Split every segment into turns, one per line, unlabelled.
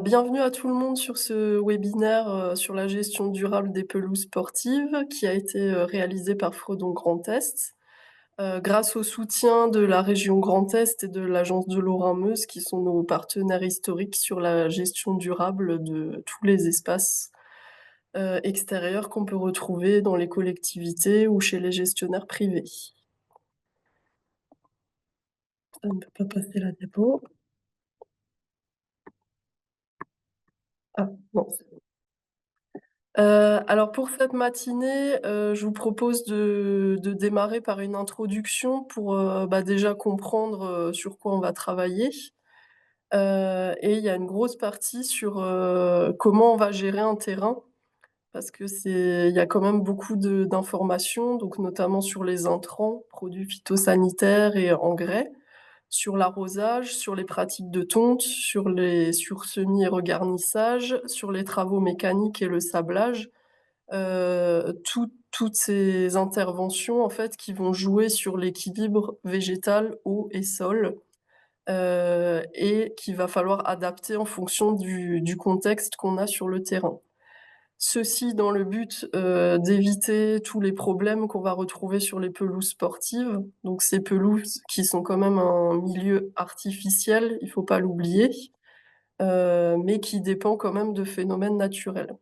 Bienvenue à tout le monde sur ce webinaire, sur la gestion durable des pelouses sportives qui a été, réalisé par Fredon Grand Est, grâce au soutien de la région Grand Est et de l'agence de l'eau Rhin-Meuse qui sont nos partenaires historiques sur la gestion durable de tous les espaces, extérieurs qu'on peut retrouver dans les collectivités ou chez les gestionnaires privés. Ça ne peut pas passer la diapo. Ah non. Alors pour cette matinée, je vous propose de démarrer par une introduction pour, déjà comprendre, sur quoi on va travailler. Et il y a une grosse partie sur, comment on va gérer un terrain parce que il y a quand même beaucoup d'informations, donc notamment sur les intrants, produits phytosanitaires et engrais, sur l'arrosage, sur les pratiques de tonte, sur les sursemis et regarnissages, sur les travaux mécaniques et le sablage. Toutes ces interventions, en fait, qui vont jouer sur l'équilibre végétal, eau et sol, et qu'il va falloir adapter en fonction du contexte qu'on a sur le terrain. Ceci dans le but, d'éviter tous les problèmes qu'on va retrouver sur les pelouses sportives. Donc ces pelouses qui sont quand même un milieu artificiel, il faut pas l'oublier, mais qui dépend quand même de phénomènes naturels.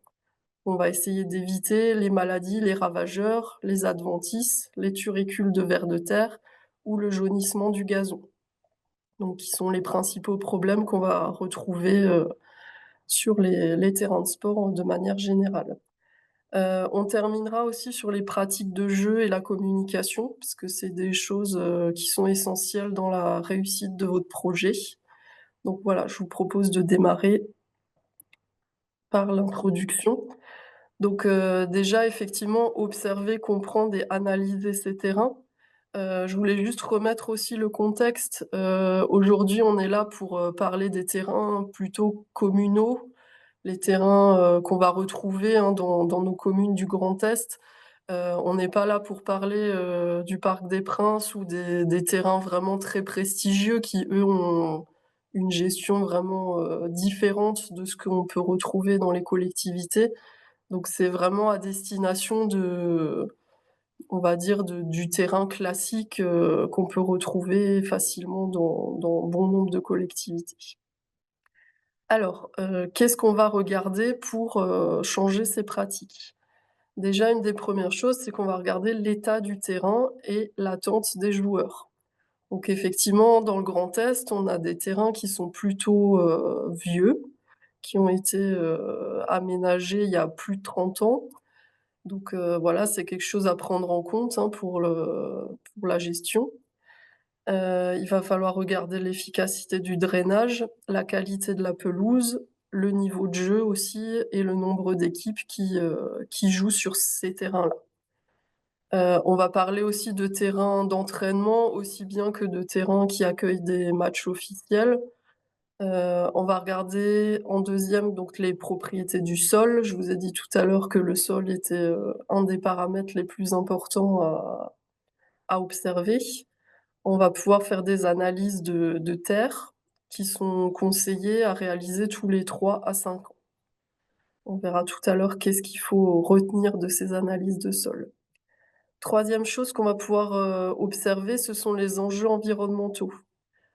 On va essayer d'éviter les maladies, les ravageurs, les adventices, les turicules de vers de terre ou le jaunissement du gazon. Donc qui sont les principaux problèmes qu'on va retrouver, sur les terrains de sport, de manière générale. On terminera aussi sur les pratiques de jeu et la communication, parce que c'est des choses, qui sont essentielles dans la réussite de votre projet. Donc voilà, je vous propose de démarrer par l'introduction. Donc, déjà effectivement observer, comprendre et analyser ces terrains. Je voulais juste remettre aussi le contexte. Aujourd'hui, on est là pour, parler des terrains plutôt communaux, les terrains, qu'on va retrouver, hein, dans nos communes du Grand Est. On n'est pas là pour parler, du Parc des Princes ou des terrains vraiment très prestigieux qui, eux, ont une gestion vraiment, différente de ce qu'on peut retrouver dans les collectivités. Donc c'est vraiment à destination on va dire du terrain classique, qu'on peut retrouver facilement dans bon nombre de collectivités. Alors, qu'est-ce qu'on va regarder pour, changer ces pratiques? Déjà, une des premières choses, c'est qu'on va regarder l'état du terrain et l'attente des joueurs. Donc effectivement, dans le Grand Est, on a des terrains qui sont plutôt, vieux, qui ont été, aménagés il y a plus de 30 ans. Donc voilà, c'est quelque chose à prendre en compte, hein, pour la gestion. Il va falloir regarder l'efficacité du drainage, la qualité de la pelouse, le niveau de jeu aussi et le nombre d'équipes qui jouent sur ces terrains-là. On va parler aussi de terrains d'entraînement, aussi bien que de terrains qui accueillent des matchs officiels. On va regarder en deuxième donc les propriétés du sol. Je vous ai dit tout à l'heure que le sol était, un des paramètres les plus importants à observer. On va pouvoir faire des analyses de terre qui sont conseillées à réaliser tous les 3 à 5 ans. On verra tout à l'heure qu'est-ce qu'il faut retenir de ces analyses de sol. Troisième chose qu'on va pouvoir, observer, ce sont les enjeux environnementaux.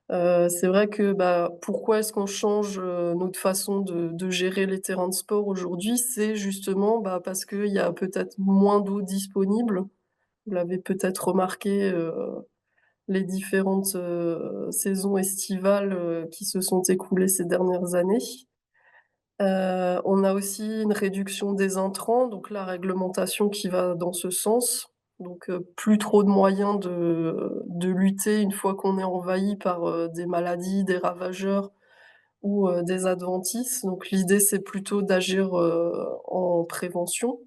C'est vrai que, pourquoi est-ce qu'on change, notre façon de gérer les terrains de sport aujourd'hui? C'est justement, parce qu'il y a peut-être moins d'eau disponible. Vous l'avez peut-être remarqué, les différentes, saisons estivales, qui se sont écoulées ces dernières années. On a aussi une réduction des intrants, donc la réglementation qui va dans ce sens. Donc, plus trop de moyens de lutter une fois qu'on est envahi par, des maladies, des ravageurs ou, des adventices. Donc l'idée, c'est plutôt d'agir, en prévention.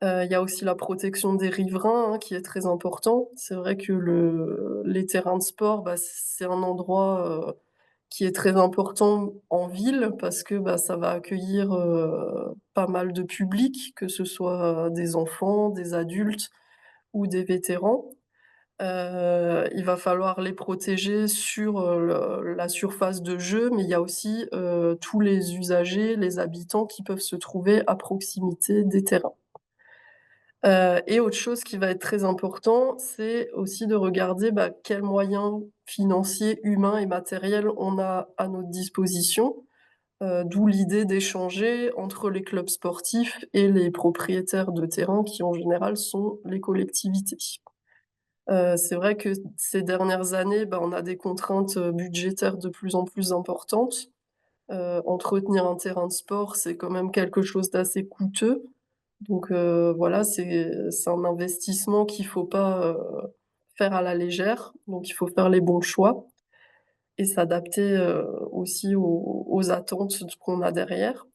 Il y a aussi la protection des riverains, hein, qui est très important. C'est vrai que les terrains de sport, c'est un endroit, qui est très important en ville parce que, ça va accueillir, pas mal de public, que ce soit, des enfants, des adultes ou des vétérans. Il va falloir les protéger sur, le la surface de jeu, mais il y a aussi, tous les usagers, les habitants qui peuvent se trouver à proximité des terrains. Et autre chose qui va être très important, c'est aussi de regarder, bah, quels moyens financiers, humains et matériels on a à notre disposition. D'où l'idée d'échanger entre les clubs sportifs et les propriétaires de terrains qui, en général, sont les collectivités. C'est vrai que ces dernières années, bah, on a des contraintes, budgétaires de plus en plus importantes. Entretenir un terrain de sport, c'est quand même quelque chose d'assez coûteux. Donc voilà, c'est un investissement qu'il faut pas, faire à la légère. Donc il faut faire les bons choix et s'adapter, aussi aux attentes qu'on a derrière.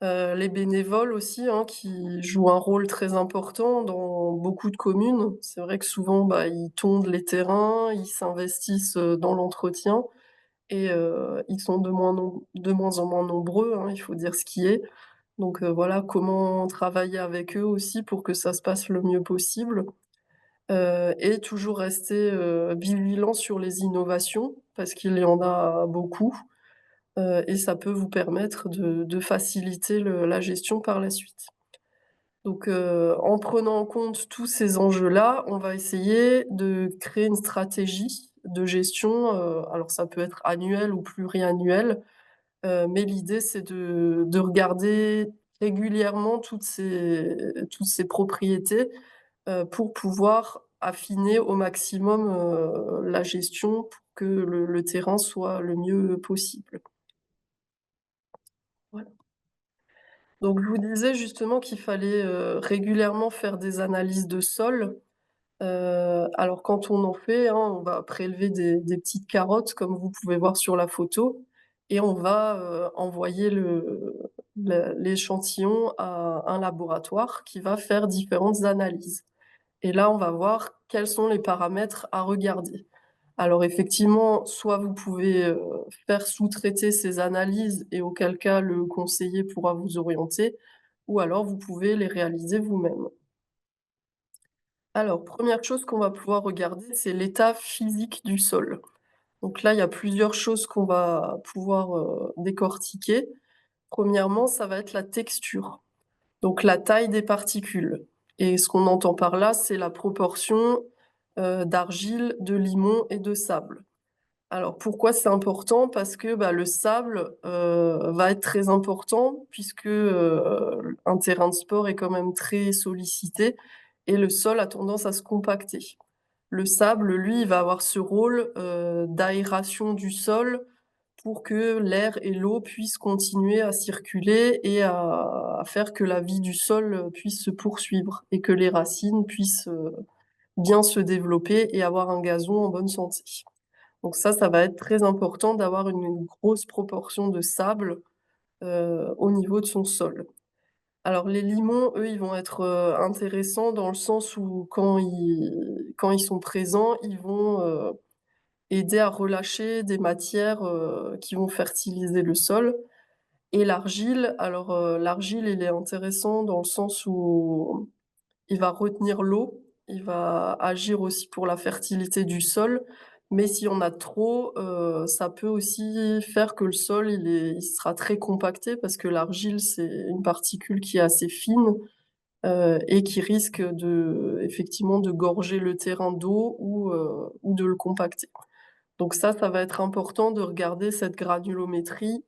Les bénévoles aussi, hein, qui jouent un rôle très important dans beaucoup de communes. C'est vrai que souvent, bah, ils tondent les terrains, ils s'investissent, dans l'entretien et ils sont de moins en moins nombreux, hein, il faut dire ce qui est. Donc voilà, comment travailler avec eux aussi pour que ça se passe le mieux possible, et toujours rester, vigilant sur les innovations parce qu'il y en a beaucoup. Et ça peut vous permettre de faciliter la gestion par la suite. Donc, en prenant en compte tous ces enjeux-là, on va essayer de créer une stratégie de gestion, alors ça peut être annuel ou pluriannuel, mais l'idée c'est de regarder régulièrement toutes ces propriétés, pour pouvoir affiner au maximum, la gestion pour que le terrain soit le mieux possible. Voilà. Donc je vous disais justement qu'il fallait, régulièrement faire des analyses de sol. Alors quand on en fait, hein, on va prélever des petites carottes comme vous pouvez voir sur la photo et on va, envoyer l'échantillon à un laboratoire qui va faire différentes analyses. Et là, on va voir quels sont les paramètres à regarder. Alors effectivement, soit vous pouvez, faire sous-traiter ces analyses et auquel cas le conseiller pourra vous orienter, ou alors vous pouvez les réaliser vous-même. Alors, première chose qu'on va pouvoir regarder, c'est l'état physique du sol. Donc là, il y a plusieurs choses qu'on va pouvoir, décortiquer. Premièrement, ça va être la texture, donc la taille des particules et ce qu'on entend par là, c'est la proportion, d'argile, de limon et de sable. Alors pourquoi c'est important? Parce que, bah, le sable, va être très important puisque, un terrain de sport est quand même très sollicité et le sol a tendance à se compacter. Le sable, lui, il va avoir ce rôle, d'aération du sol pour que l'air et l'eau puissent continuer à circuler et à faire que la vie du sol, puisse se poursuivre et que les racines puissent, bien se développer et avoir un gazon en bonne santé. Donc ça va être très important d'avoir une grosse proportion de sable, au niveau de son sol. Alors les limons, eux, ils vont être, intéressants dans le sens où quand ils sont présents, ils vont, aider à relâcher des matières, qui vont fertiliser le sol et l'argile, alors, l'argile, il est intéressant dans le sens où il va retenir l'eau, il va agir aussi pour la fertilité du sol, mais s'il y en a trop, ça peut aussi faire que le sol, il sera très compacté parce que l'argile, c'est une particule qui est assez fine, et qui risque effectivement de gorger le terrain d'eau ou de le compacter. Donc ça va être important de regarder cette granulométrie,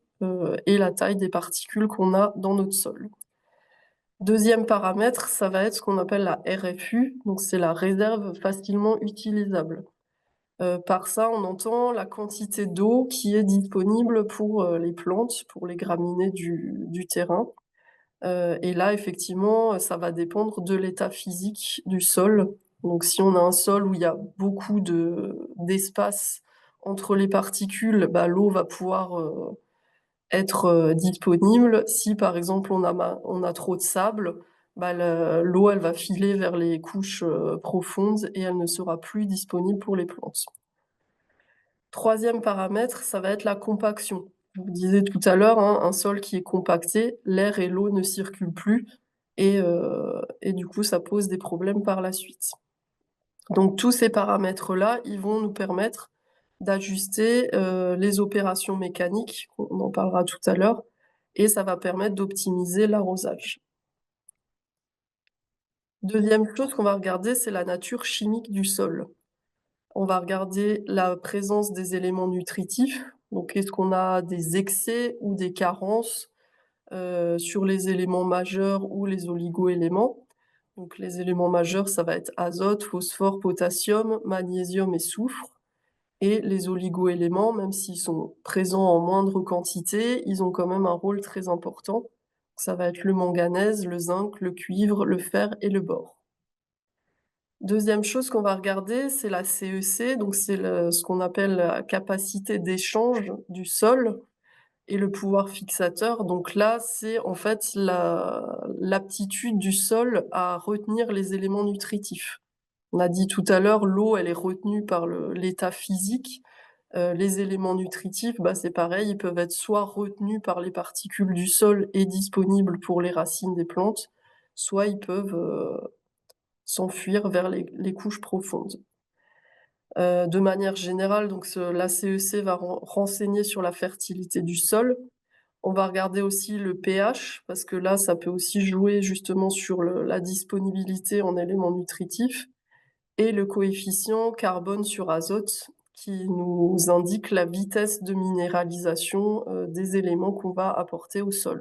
et la taille des particules qu'on a dans notre sol. Deuxième paramètre, ça va être ce qu'on appelle la RFU, donc c'est la réserve facilement utilisable. Par ça, on entend la quantité d'eau qui est disponible pour, les plantes, pour les graminées du terrain. Et là, effectivement, ça va dépendre de l'état physique du sol. Donc si on a un sol où il y a beaucoup d'espace entre les particules, bah, l'eau va pouvoir, être, disponible. Si par exemple on a trop de sable, bah, l'eau elle va filer vers les couches, profondes et elle ne sera plus disponible pour les plantes. Troisième paramètre, ça va être la compaction. Je vous disais tout à l'heure, hein, un sol qui est compacté, l'air et l'eau ne circulent plus et du coup ça pose des problèmes par la suite. Donc tous ces paramètres-là, ils vont nous permettre d'ajuster, les opérations mécaniques, on en parlera tout à l'heure et ça va permettre d'optimiser l'arrosage. Deuxième chose qu'on va regarder, c'est la nature chimique du sol. On va regarder la présence des éléments nutritifs, donc est-ce qu'on a des excès ou des carences, sur les éléments majeurs ou les oligoéléments. Donc les éléments majeurs, ça va être azote, phosphore, potassium, magnésium et soufre. Et les oligoéléments, même s'ils sont présents en moindre quantité, ils ont quand même un rôle très important. Ça va être le manganèse, le zinc, le cuivre, le fer et le bore. Deuxième chose qu'on va regarder, c'est la CEC, donc c'est ce qu'on appelle la capacité d'échange du sol et le pouvoir fixateur. Donc là, c'est en fait l'aptitude du sol à retenir les éléments nutritifs. On a dit tout à l'heure, l'eau, elle est retenue par l'état physique. Les éléments nutritifs, bah, c'est pareil, ils peuvent être soit retenus par les particules du sol et disponibles pour les racines des plantes, soit ils peuvent, s'enfuir vers les couches profondes. De manière générale, donc la CEC va renseigner sur la fertilité du sol. On va regarder aussi le pH parce que là, ça peut aussi jouer justement sur la disponibilité en éléments nutritifs et le coefficient carbone sur azote qui nous indique la vitesse de minéralisation, des éléments qu'on va apporter au sol.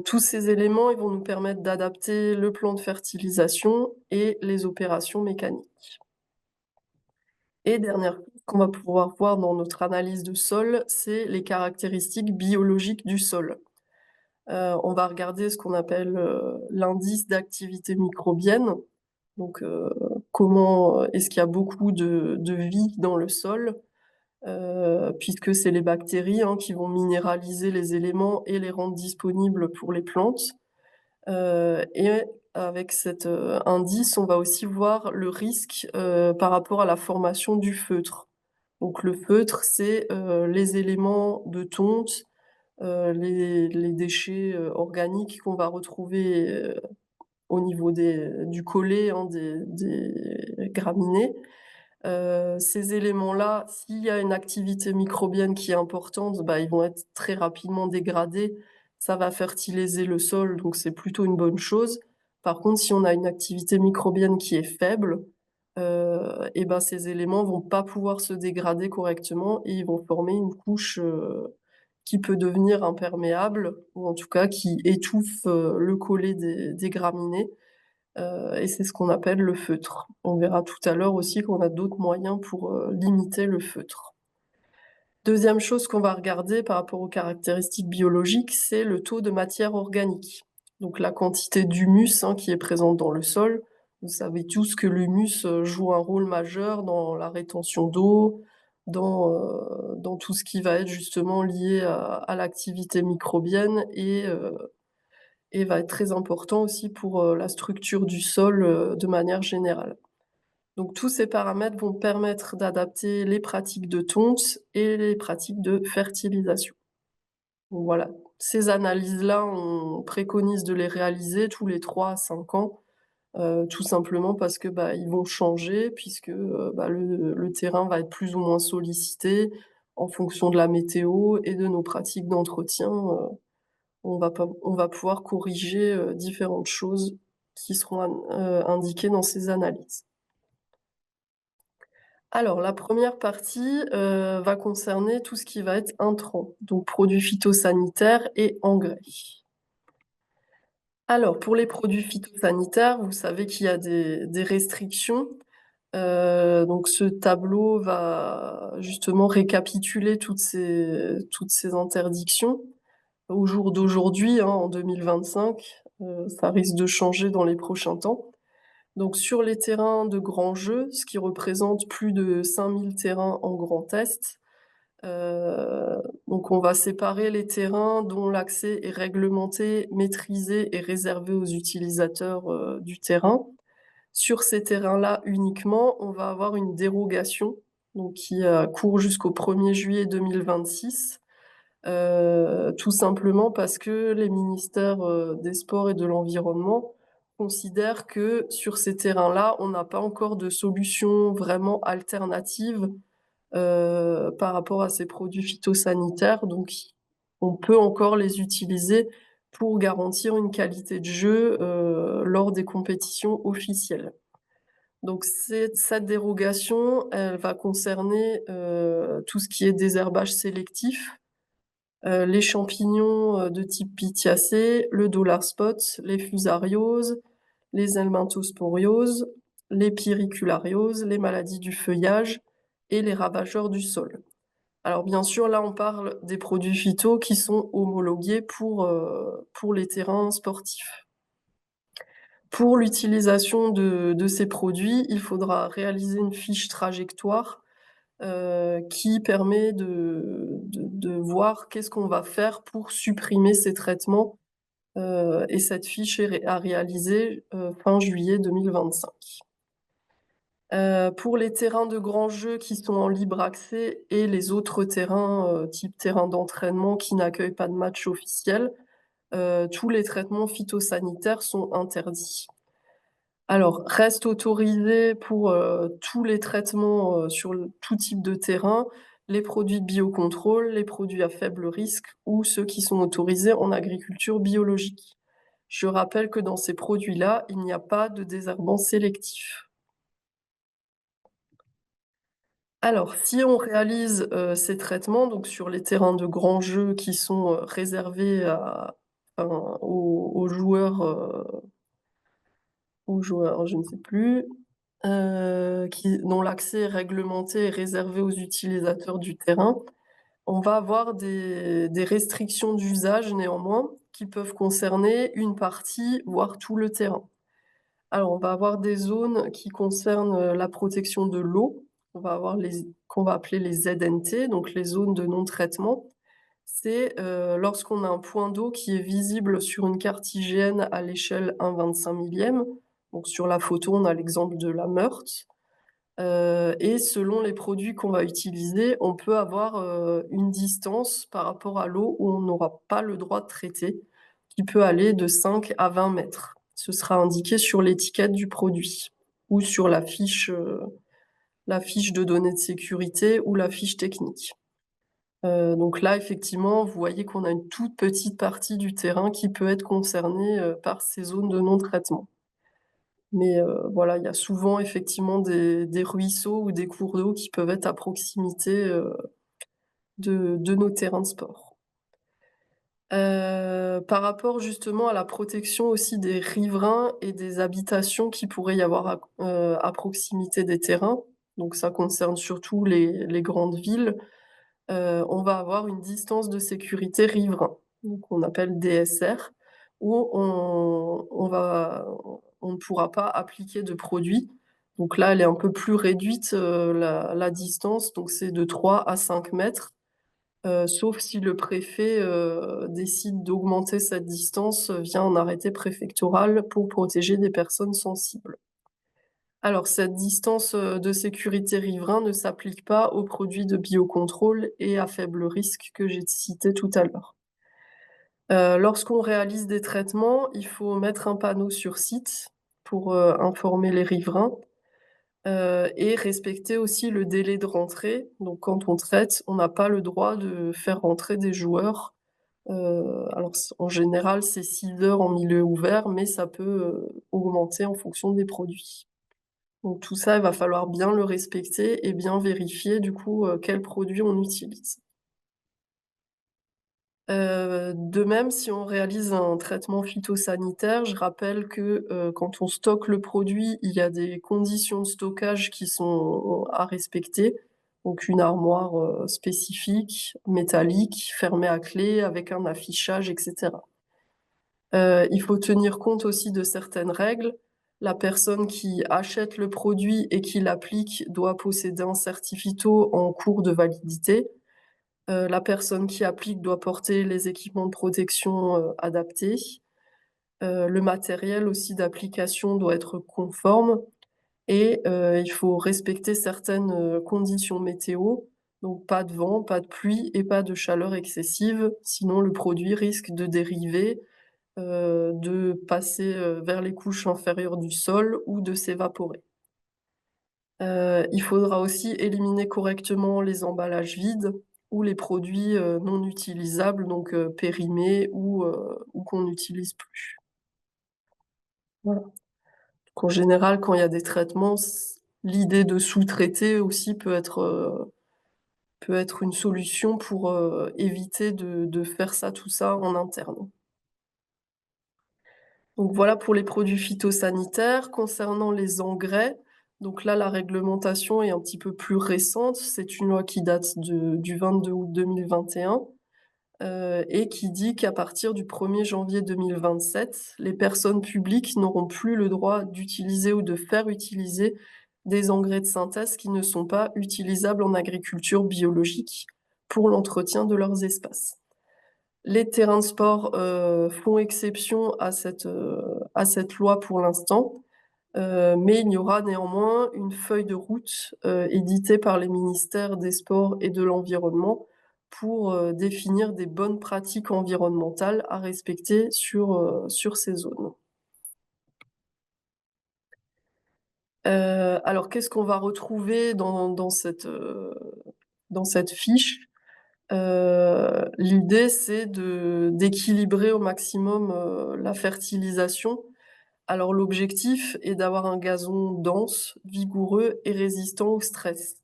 Tous ces éléments, ils vont nous permettre d'adapter le plan de fertilisation et les opérations mécaniques. Et dernière chose qu'on va pouvoir voir dans notre analyse de sol, c'est les caractéristiques biologiques du sol. On va regarder ce qu'on appelle, l'indice d'activité microbienne. Donc, comment, est-ce qu'il y a beaucoup de vie dans le sol? Puisque c'est les bactéries, hein, qui vont minéraliser les éléments et les rendre disponibles pour les plantes. Et avec cet, indice, on va aussi voir le risque, par rapport à la formation du feutre. Donc le feutre, c'est, les éléments de tonte, les déchets, organiques qu'on va retrouver, au niveau du collet, hein, des graminées. Ces éléments-là, s'il y a une activité microbienne qui est importante, bah, ils vont être très rapidement dégradés. Ça va fertiliser le sol, donc c'est plutôt une bonne chose. Par contre, si on a une activité microbienne qui est faible, et ben, ces éléments vont pas pouvoir se dégrader correctement et ils vont former une couche, qui peut devenir imperméable ou en tout cas qui étouffe, le collet des graminées. Et c'est ce qu'on appelle le feutre. On verra tout à l'heure aussi qu'on a d'autres moyens pour, limiter le feutre. Deuxième chose qu'on va regarder par rapport aux caractéristiques biologiques, c'est le taux de matière organique. Donc la quantité d'humus, hein, qui est présente dans le sol. Vous savez tous que l'humus, joue un rôle majeur dans la rétention d'eau, dans tout ce qui va être justement lié à l'activité microbienne et va être très important aussi pour, la structure du sol, de manière générale. Donc tous ces paramètres vont permettre d'adapter les pratiques de tonte et les pratiques de fertilisation. Donc voilà, ces analyses-là, on préconise de les réaliser tous les 3 à 5 ans, tout simplement parce que, bah, ils vont changer puisque, bah, le terrain va être plus ou moins sollicité en fonction de la météo et de nos pratiques d'entretien, on va pouvoir corriger, différentes choses qui seront indiquées dans ces analyses. Alors la première partie, va concerner tout ce qui va être intrants, donc produits phytosanitaires et engrais. Alors pour les produits phytosanitaires, vous savez qu'il y a des restrictions, donc ce tableau va justement récapituler toutes ces interdictions. Au jour d'aujourd'hui, hein, en 2025, ça risque de changer dans les prochains temps. Donc sur les terrains de grands jeux, ce qui représente plus de 5 000 terrains en Grand Est, donc on va séparer les terrains dont l'accès est réglementé, maîtrisé et réservé aux utilisateurs, du terrain. Sur ces terrains-là uniquement, on va avoir une dérogation, donc qui, court jusqu'au 1er juillet 2026. Tout simplement parce que les ministères, des sports et de l'environnement considère que sur ces terrains-là, on n'a pas encore de solution vraiment alternative, par rapport à ces produits phytosanitaires, donc on peut encore les utiliser pour garantir une qualité de jeu, lors des compétitions officielles. Donc cette dérogation, elle va concerner, tout ce qui est désherbage sélectif, les champignons, de type Pithiacée, le dollar spot, les fusarioses, les helminthosporioses, les piricularioses, les maladies du feuillage et les ravageurs du sol. Alors bien sûr, là, on parle des produits phyto qui sont homologués pour les terrains sportifs. Pour l'utilisation de ces produits, il faudra réaliser une fiche trajectoire, qui permet de voir qu'est-ce qu'on va faire pour supprimer ces traitements, et cette fiche est à réaliser, fin juillet 2025. Pour les terrains de grands jeux qui sont en libre accès et les autres terrains, type terrain d'entraînement qui n'accueillent pas de match officiel, tous les traitements phytosanitaires sont interdits. Alors, restent autorisés pour, tous les traitements, sur tout type de terrain, les produits de biocontrôle, les produits à faible risque ou ceux qui sont autorisés en agriculture biologique. Je rappelle que dans ces produits-là, il n'y a pas de désherbant sélectif. Alors, si on réalise, ces traitements, donc sur les terrains de grands jeux qui sont, réservés aux joueurs, je ne sais plus, dont l'accès est réglementé et réservé aux utilisateurs du terrain, on va avoir des restrictions d'usage néanmoins, qui peuvent concerner une partie, voire tout le terrain. Alors, on va avoir des zones qui concernent, la protection de l'eau. On va avoir les qu'on va appeler les ZNT, donc les zones de non-traitement. C'est, lorsqu'on a un point d'eau qui est visible sur une carte IGN à l'échelle 1/25 millième. Donc sur la photo, on a l'exemple de la Meurthe, et selon les produits qu'on va utiliser, on peut avoir, une distance par rapport à l'eau où on n'aura pas le droit de traiter, qui peut aller de 5 à 20 mètres. Ce sera indiqué sur l'étiquette du produit ou sur la fiche de données de sécurité ou la fiche technique. Donc là, effectivement, vous voyez qu'on a une toute petite partie du terrain qui peut être concernée, par ces zones de non-traitement. Mais, voilà, il y a souvent effectivement des ruisseaux ou des cours d'eau qui peuvent être à proximité, de nos terrains de sport. Par rapport justement à la protection aussi des riverains et des habitations qui pourrait y avoir à proximité des terrains, donc ça concerne surtout les grandes villes, on va avoir une distance de sécurité riverain, donc on appelle DSR, où on ne pourra pas appliquer de produits. Donc là, elle est un peu plus réduite, la distance, donc c'est de 3 à 5 mètres, sauf si le préfet, décide d'augmenter cette distance, via un arrêté préfectoral pour protéger des personnes sensibles. Alors cette distance, de sécurité riverain ne s'applique pas aux produits de biocontrôle et à faible risque que j'ai cités tout à l'heure. Lorsqu'on réalise des traitements, il faut mettre un panneau sur site pour, informer les riverains, et respecter aussi le délai de rentrée. Donc quand on traite, on n'a pas le droit de faire rentrer des joueurs. Alors en général, c'est 6 heures en milieu ouvert, mais ça peut, augmenter en fonction des produits. Donc tout ça, il va falloir bien le respecter et bien vérifier du coup, quels produits on utilise. De même, si on réalise un traitement phytosanitaire, je rappelle que, quand on stocke le produit, il y a des conditions de stockage qui sont à respecter. Donc une armoire, spécifique, métallique, fermée à clé, avec un affichage et cetera. Il faut tenir compte aussi de certaines règles. La personne qui achète le produit et qui l'applique doit posséder un certificat en cours de validité. La personne qui applique doit porter les équipements de protection, adaptés. Le matériel aussi d'application doit être conforme et il faut respecter certaines, conditions météo, donc pas de vent, pas de pluie et pas de chaleur excessive, sinon le produit risque de dériver de passer, vers les couches inférieures du sol ou de s'évaporer. Il faudra aussi éliminer correctement les emballages vides ou les produits, non utilisables, donc périmés ou qu'on n'utilise plus. Voilà. Donc en général, quand il y a des traitements, l'idée de sous-traiter aussi peut être une solution pour, éviter de faire ça, tout ça en interne. Donc voilà pour les produits phytosanitaires. Concernant les engrais, donc là, la réglementation est un petit peu plus récente. C'est une loi qui date du 22 août 2021, et qui dit qu'à partir du 1er janvier 2027, les personnes publiques n'auront plus le droit d'utiliser ou de faire utiliser des engrais de synthèse qui ne sont pas utilisables en agriculture biologique pour l'entretien de leurs espaces. Les terrains de sport, font exception à cette loi pour l'instant, mais il y aura néanmoins une feuille de route, éditée par les ministères des sports et de l'environnement pour, définir des bonnes pratiques environnementales à respecter sur ces zones. Alors qu'est-ce qu'on va retrouver dans cette fiche? L'idée, c'est d'équilibrer au maximum, la fertilisation. Alors l'objectif est d'avoir un gazon dense, vigoureux et résistant au stress.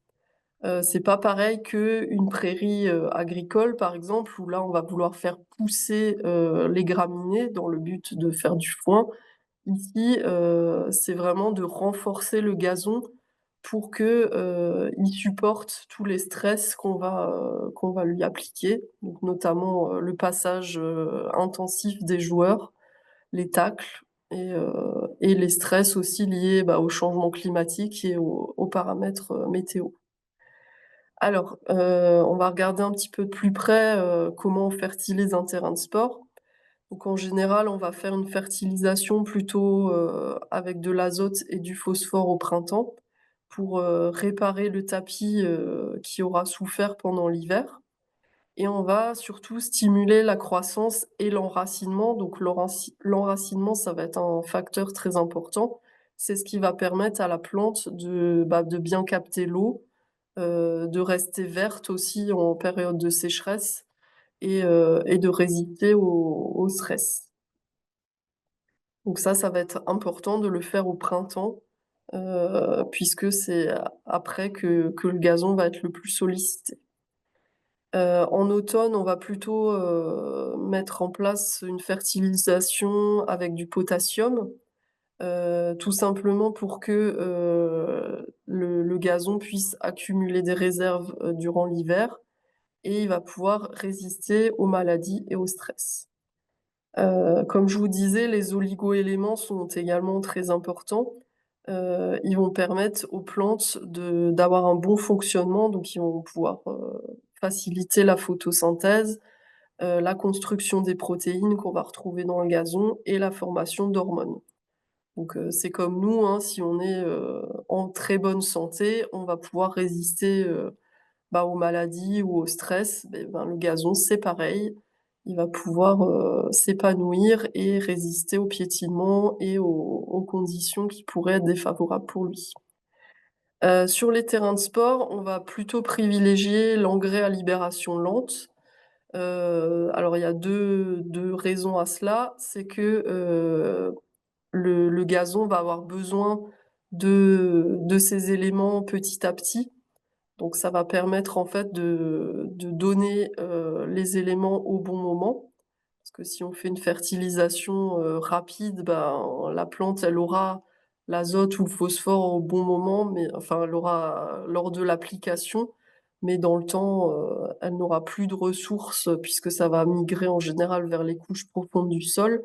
C'est pas pareil qu'une prairie, agricole, par exemple, où là, on va vouloir faire pousser, les graminées dans le but de faire du foin. Ici, c'est vraiment de renforcer le gazon pour que, il supporte tous les stress qu'on va lui appliquer, donc notamment, le passage, intensif des joueurs, les tacles et les stress aussi liés, bah, au changement climatique et aux paramètres, météo. Alors, on va regarder un petit peu de plus près, comment on fertilise un terrain de sport. Donc en général, on va faire une fertilisation plutôt, avec de l'azote et du phosphore au printemps pour, réparer le tapis, qui aura souffert pendant l'hiver et on va surtout stimuler la croissance et l'enracinement. Donc l'enracinement, ça va être un facteur très important. C'est ce qui va permettre à la plante de bien capter l'eau, de rester verte aussi en période de sécheresse et de résister au stress. Donc ça va être important de le faire au printemps, puisque c'est après que le gazon va être le plus sollicité. En automne, on va plutôt, mettre en place une fertilisation avec du potassium, tout simplement pour que, le gazon puisse accumuler des réserves, durant l'hiver et il va pouvoir résister aux maladies et au stress. Comme je vous disais, les oligoéléments sont également très importants. Ils vont permettre aux plantes d'avoir un bon fonctionnement, donc ils vont pouvoir, faciliter la photosynthèse, la construction des protéines qu'on va retrouver dans le gazon et la formation d'hormones. Donc c'est comme nous, hein, si on est, en très bonne santé, on va pouvoir résister, bah, aux maladies ou au stress. Le gazon, c'est pareil. Il va pouvoir, s'épanouir et résister au piétinement et aux conditions qui pourraient être défavorables pour lui. Sur les terrains de sport, on va plutôt privilégier l'engrais à libération lente. Alors il y a deux raisons à cela. C'est que, le gazon va avoir besoin de ces éléments petit à petit. Donc ça va permettre en fait de donner, les éléments au bon moment. Parce que si on fait une fertilisation, rapide, ben, la plante, elle aura l'azote ou le phosphore au bon moment, mais enfin, elle aura lors de l'application, mais dans le temps, elle n'aura plus de ressources, puisque ça va migrer en général vers les couches profondes du sol.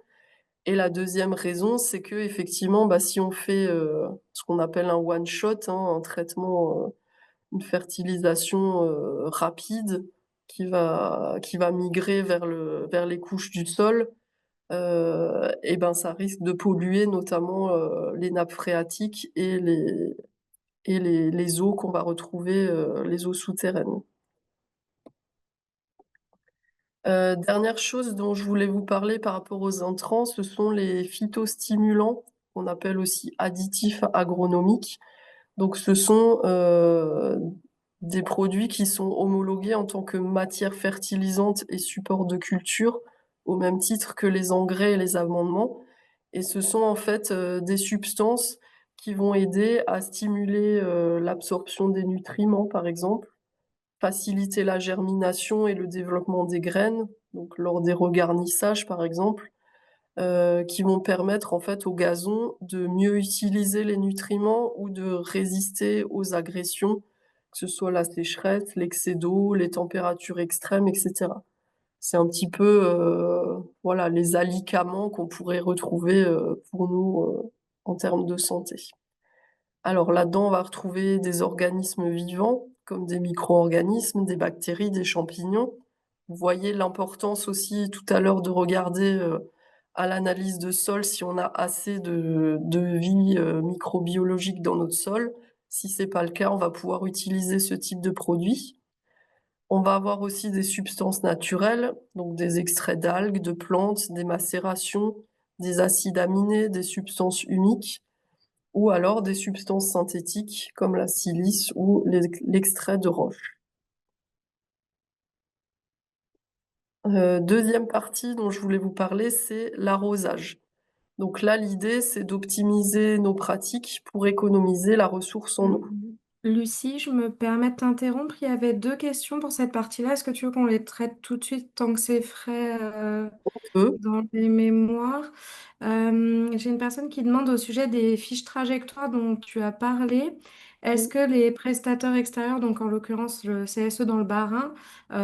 Et la deuxième raison, c'est qu'effectivement, bah, si on fait, ce qu'on appelle un one shot, hein, un traitement, une fertilisation, rapide qui va migrer vers les couches du sol, et ben, ça risque de polluer notamment, les nappes phréatiques et les eaux qu'on va retrouver, les eaux souterraines. Dernière chose dont je voulais vous parler par rapport aux intrants, ce sont les phytostimulants, qu'on appelle aussi additifs agronomiques. Donc ce sont, des produits qui sont homologués en tant que matière fertilisante et support de culture, au même titre que les engrais et les amendements, et ce sont en fait, des substances qui vont aider à stimuler, l'absorption des nutriments, par exemple, faciliter la germination et le développement des graines, donc lors des regarnissages, par exemple, qui vont permettre en fait au gazon de mieux utiliser les nutriments ou de résister aux agressions, que ce soit la sécheresse, l'excès d'eau, les températures extrêmes, et cetera. C'est un petit peu, voilà, les alicaments qu'on pourrait retrouver, pour nous, en termes de santé. Alors là-dedans, on va retrouver des organismes vivants, comme des micro-organismes, des bactéries, des champignons. Vous voyez l'importance aussi tout à l'heure de regarder, à l'analyse de sol si on a assez de vie, microbiologique dans notre sol. Si c'est pas le cas, on va pouvoir utiliser ce type de produit. On va avoir aussi des substances naturelles, donc des extraits d'algues, de plantes, des macérations, des acides aminés, des substances humiques ou alors des substances synthétiques comme la silice ou l'extrait de roche. 2e partie dont je voulais vous parler, c'est l'arrosage. Donc là, l'idée, c'est d'optimiser nos pratiques pour économiser la ressource en eau.
Mmh. Lucie, je me permets de t'interrompre. Il y avait 2 questions pour cette partie-là. Est-ce que tu veux qu'on les traite tout de suite tant que c'est frais,
Peu,
dans les mémoires? J'ai une personne qui demande au sujet des fiches trajectoires dont tu as parlé. Est-ce que les prestataires extérieurs, donc en l'occurrence le CSE dans le Bas-Rhin,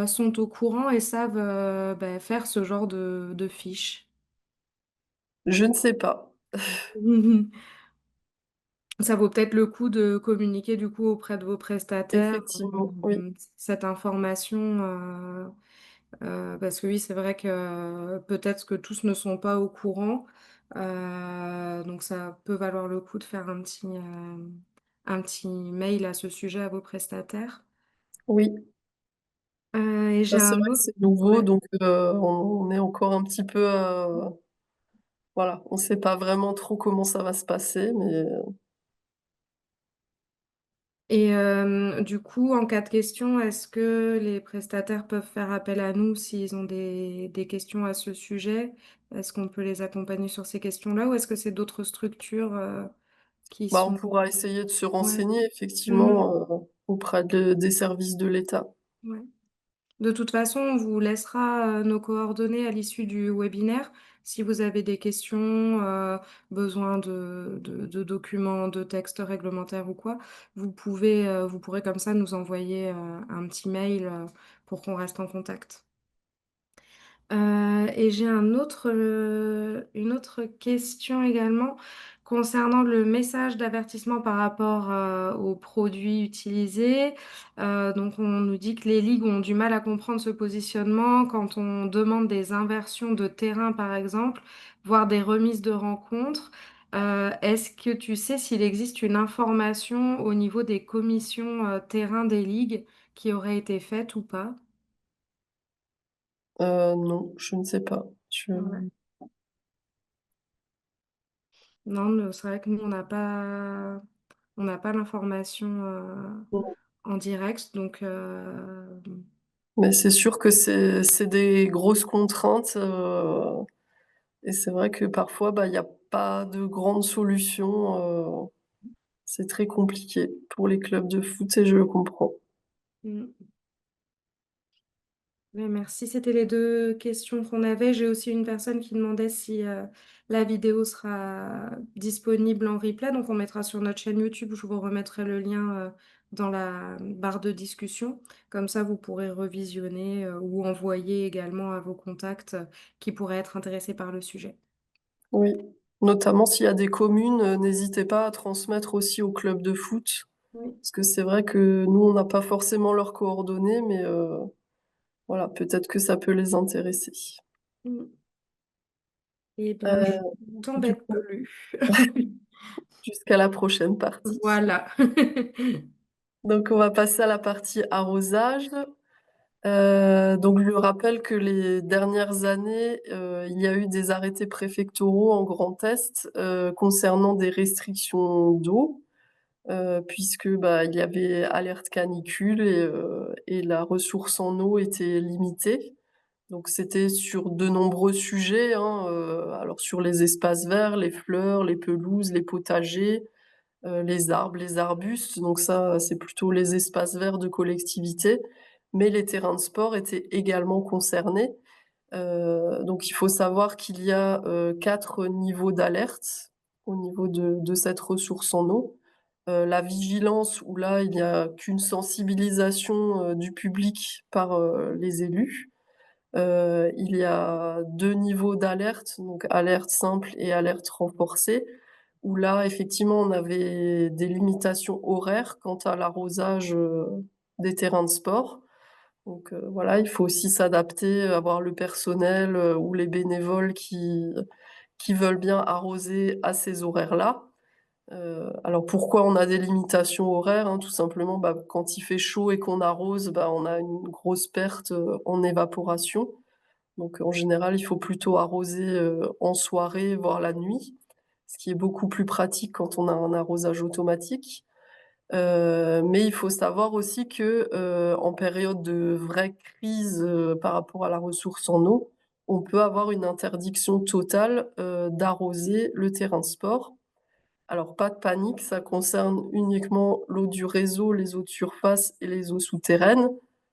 sont au courant et savent, faire ce genre de fiches?
je ne sais pas.
Ça vaut peut-être le coup de communiquer du coup auprès de vos prestataires,
Effectivement, oui.
cette information, parce que oui, c'est vrai que peut-être que tous ne sont pas au courant, donc ça peut valoir le coup de faire un petit mail à ce sujet à vos prestataires.
Oui,
Et
bah,
j'ai
c'est
un
vrai que
autre
c'est nouveau,
ouais.
donc on est encore un petit peu, voilà, on ne sait pas vraiment trop comment ça va se passer, mais
Et du coup, en cas de question, est-ce que les prestataires peuvent faire appel à nous s'ils ont des questions à ce sujet? Est-ce qu'on peut les accompagner sur ces questions-là ou est-ce que c'est d'autres structures, qui
bah, on
sont
pourra essayer de se
ouais.
renseigner
Mmh.
effectivement, auprès des services de l'État.
Ouais. De toute façon, on vous laissera, nos coordonnées à l'issue du webinaire. Si vous avez des questions, besoin de documents, de textes réglementaires ou quoi, vous pourrez comme ça nous envoyer, un petit mail, pour qu'on reste en contact. Et j'ai une autre question également concernant le message d'avertissement par rapport, aux produits utilisés. Donc on nous dit que les ligues ont du mal à comprendre ce positionnement quand on demande des inversions de terrain, par exemple, voire des remises de rencontres. Est-ce que tu sais s'il existe une information au niveau des commissions, terrain des ligues qui aurait été faite ou pas?
Non, je ne sais pas.
Ouais. Non, c'est vrai que nous, on n'a pas l'information,
Non,
en direct, donc
mais c'est sûr que c'est des grosses contraintes, et c'est vrai que parfois, bah, il y a pas de grandes solutions, c'est très compliqué pour les clubs de foot et je le comprends.
mmh. Ouais, merci. C'était les 2 questions qu'on avait. J'ai aussi une personne qui demandait si, la vidéo sera disponible en replay, donc on mettra sur notre chaîne YouTube. Je vous remettrai le lien, dans la barre de discussion. Comme ça, vous pourrez revisionner, ou envoyer également à vos contacts, qui pourraient être intéressés par le sujet.
Oui, notamment s'il y a des communes, n'hésitez pas à transmettre aussi aux clubs de foot,
Oui.
parce que c'est vrai que nous, on n'a pas forcément leurs coordonnées, mais voilà, peut-être que ça peut les intéresser.
Mmh. Eh bien, je
Heu,
ne
du
t'embête
coup,
plus.
jusqu'à la prochaine partie.
Voilà.
Donc on va passer à la partie arrosage. Donc je lui rappelle que les dernières années, il y a eu des arrêtés préfectoraux en Grand Est, concernant des restrictions d'eau, puisque, bah, il y avait alerte canicule et la ressource en eau était limitée. Donc c'était sur de nombreux sujets, hein, alors sur les espaces verts, les fleurs, les pelouses, les potagers, les arbres, les arbustes, donc ça, c'est plutôt les espaces verts de collectivité, mais les terrains de sport étaient également concernés. Donc il faut savoir qu'il y a, 4 niveaux d'alerte au niveau de cette ressource en eau. La vigilance où là, il y a qu'une sensibilisation, du public par, les élus. Il y a 2 niveaux d'alerte, donc alerte simple et alerte renforcée, où là, effectivement, on avait des limitations horaires quant à l'arrosage, des terrains de sport. Donc, voilà, il faut aussi s'adapter, avoir le personnel, ou les bénévoles qui veulent bien arroser à ces horaires-là. Alors pourquoi on a des limitations horaires, hein? Tout simplement, bah, quand il fait chaud et qu'on arrose, bah, on a une grosse perte, en évaporation. Donc en général, il faut plutôt arroser, en soirée, voire la nuit, ce qui est beaucoup plus pratique quand on a un arrosage automatique. Mais il faut savoir aussi que, en période de vraie crise, par rapport à la ressource en eau, on peut avoir une interdiction totale, d'arroser le terrain de sport. Alors pas de panique, ça concerne uniquement l'eau du réseau, les eaux de surface et les eaux souterraines.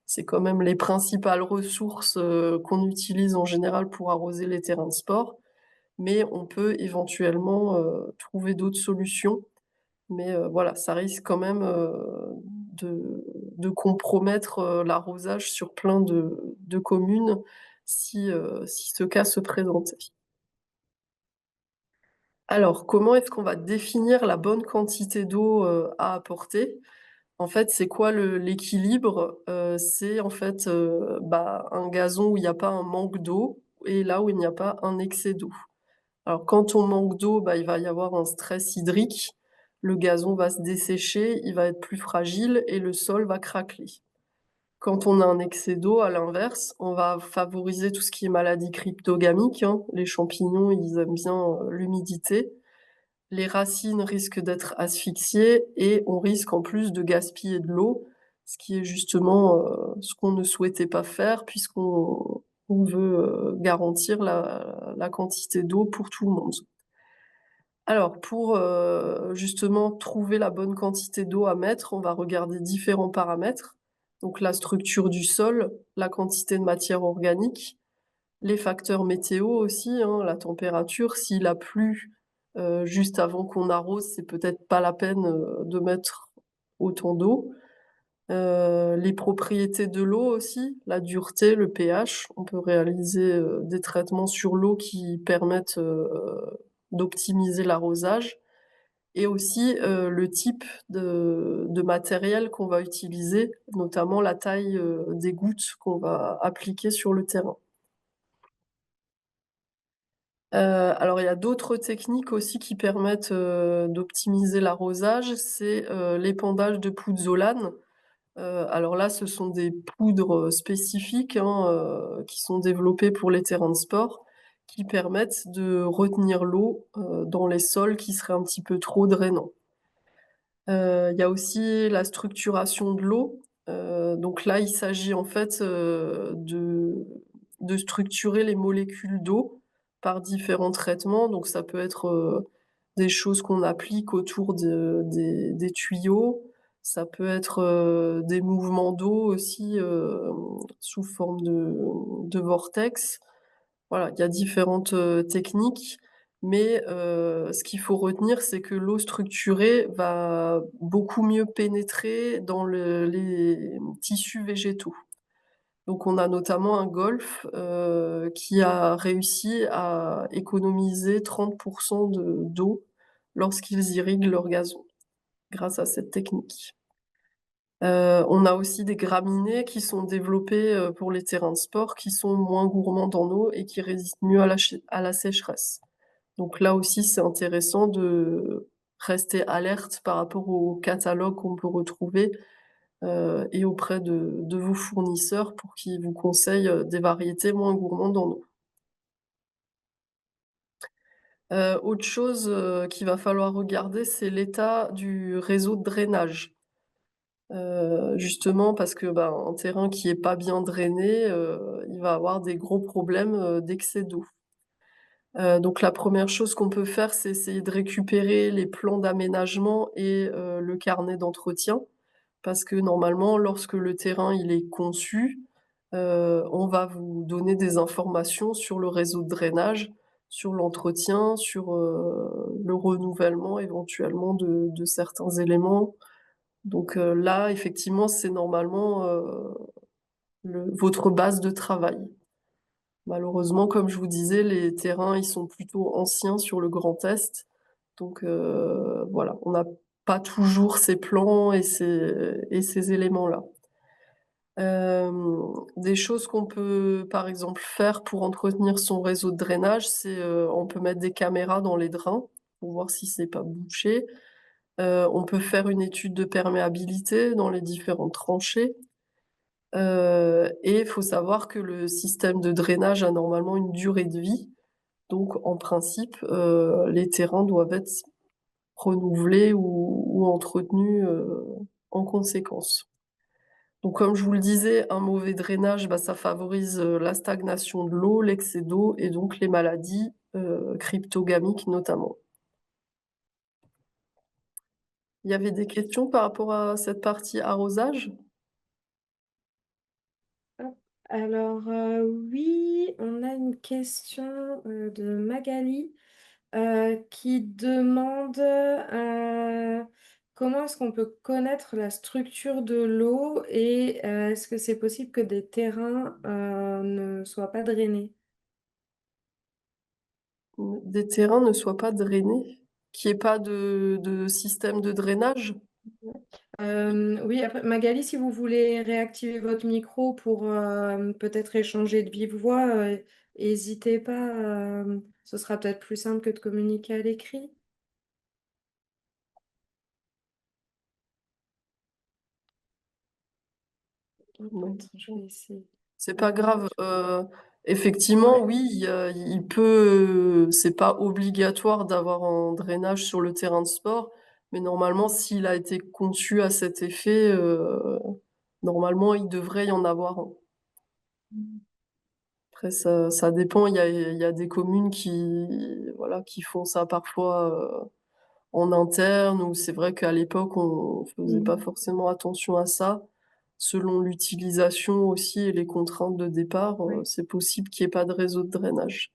C'est quand même les principales ressources, qu'on utilise en général pour arroser les terrains de sport, mais on peut éventuellement, trouver d'autres solutions. Mais, voilà, ça risque quand même, de de compromettre, l'arrosage sur plein de communes si ce cas se présentait. Alors, comment est-ce qu'on va définir la bonne quantité d'eau, à apporter? En fait, c'est quoi l'équilibre? C'est en fait, bah, un gazon où il y a pas un manque d'eau et là où il n'y a pas un excès d'eau. Alors quand on manque d'eau, bah, il va y avoir un stress hydrique, le gazon va se dessécher, il va être plus fragile et le sol va craqueler. Quand on a un excès d'eau, à l'inverse, on va favoriser tout ce qui est maladie cryptogamique, hein. Les champignons, ils aiment bien, l'humidité. Les racines risquent d'être asphyxiées et on risque en plus de gaspiller de l'eau, ce qui est justement, ce qu'on ne souhaitait pas faire puisqu'on veut, garantir la quantité d'eau pour tout le monde. Alors pour, justement trouver la bonne quantité d'eau à mettre, on va regarder différents paramètres. Donc la structure du sol, la quantité de matière organique, les facteurs météo aussi, hein, la température. S'il a plu, juste avant qu'on arrose, c'est peut-être pas la peine, de mettre autant d'eau. Les propriétés de l'eau aussi, la dureté, le pH. On peut réaliser, des traitements sur l'eau qui permettent, d'optimiser l'arrosage et aussi, le type de matériel qu'on va utiliser, notamment la taille, des gouttes qu'on va appliquer sur le terrain. Alors il y a d'autres techniques aussi qui permettent, d'optimiser l'arrosage, c'est, l'épandage de pouzzolane. Alors là, ce sont des poudres, spécifiques, hein, qui sont développées pour les terrains de sport, qui permettent de retenir l'eau, dans les sols qui seraient un petit peu trop drainants. Il y a aussi la structuration de l'eau. Donc là, il s'agit en fait, de structurer les molécules d'eau par différents traitements. Donc ça peut être, des choses qu'on applique autour des tuyaux. Ça peut être, des mouvements d'eau aussi, sous forme de vortex. Voilà, il y a différentes, techniques, mais ce qu'il faut retenir, c'est que l'eau structurée va beaucoup mieux pénétrer dans les tissus végétaux. Donc on a notamment un golf, qui a réussi à économiser 30 d'eau lorsqu'ils irriguent leur gazon, grâce à cette technique. On a aussi des graminées qui sont développées, pour les terrains de sport, qui sont moins gourmandes en eau et qui résistent mieux à la sécheresse. Donc là aussi, c'est intéressant de rester alerte par rapport au catalogue qu'on peut retrouver, et auprès de vos fournisseurs pour qu'ils vous conseillent, des variétés moins gourmandes en eau. Autre chose, qu'il va falloir regarder, c'est l'état du réseau de drainage. Justement parce que, ben, un terrain qui est pas bien drainé, il va avoir des gros problèmes, d'excès d'eau. Donc la première chose qu'on peut faire, c'est essayer de récupérer les plans d'aménagement et le carnet d'entretien. Parce que normalement, lorsque le terrain il est conçu, on va vous donner des informations sur le réseau de drainage, sur l'entretien, sur, le renouvellement éventuellement de certains éléments. Donc, là, effectivement, c'est normalement, le votre base de travail. Malheureusement, comme je vous disais, les terrains, ils sont plutôt anciens sur le Grand Est. Donc, voilà, on n'a pas toujours ces plans et ces éléments-là. Des choses qu'on peut, par exemple, faire pour entretenir son réseau de drainage, c'est, on peut mettre des caméras dans les drains pour voir si c'est pas bouché. On peut faire une étude de perméabilité dans les différentes tranchées. Et il faut savoir que le système de drainage a normalement une durée de vie. Donc en principe, les terrains doivent être renouvelés ou entretenus, en conséquence. Donc comme je vous le disais, un mauvais drainage, bah, ça favorise, la stagnation de l'eau, l'excès d'eau et donc les maladies, cryptogamiques notamment. Il y avait des questions par rapport à cette partie arrosage?
Hop, alors, oui, on a une question, de Magali, qui demande, comment est-ce qu'on peut connaître la structure de l'eau et est-ce que c'est possible que des terrains, ne soient pas drainés?
Des terrains ne soient pas drainés? Qu'il y ait pas de système de drainage?
Oui, après Magali, si vous voulez réactiver votre micro pour, peut-être échanger de vive voix, hésitez pas, ce sera peut-être plus simple que de communiquer à l'écrit.
Non.
Attends, je vais essayer.
C'est pas
Heu,
grave. Effectivement,
ouais.
oui, il peut, c'est pas obligatoire d'avoir un drainage sur le terrain de sport, mais normalement, s'il a été conçu à cet effet, normalement, il devrait y en avoir un.
Mmh.
Après ça dépend, il y a des communes qui, voilà, qui font ça parfois, en interne ou c'est vrai qu'à l'époque, on faisait pas
Mmh.
forcément attention à ça. Selon l'utilisation aussi et les contraintes de départ,
Ouais.
c'est possible qu'il y ait pas de réseau de drainage.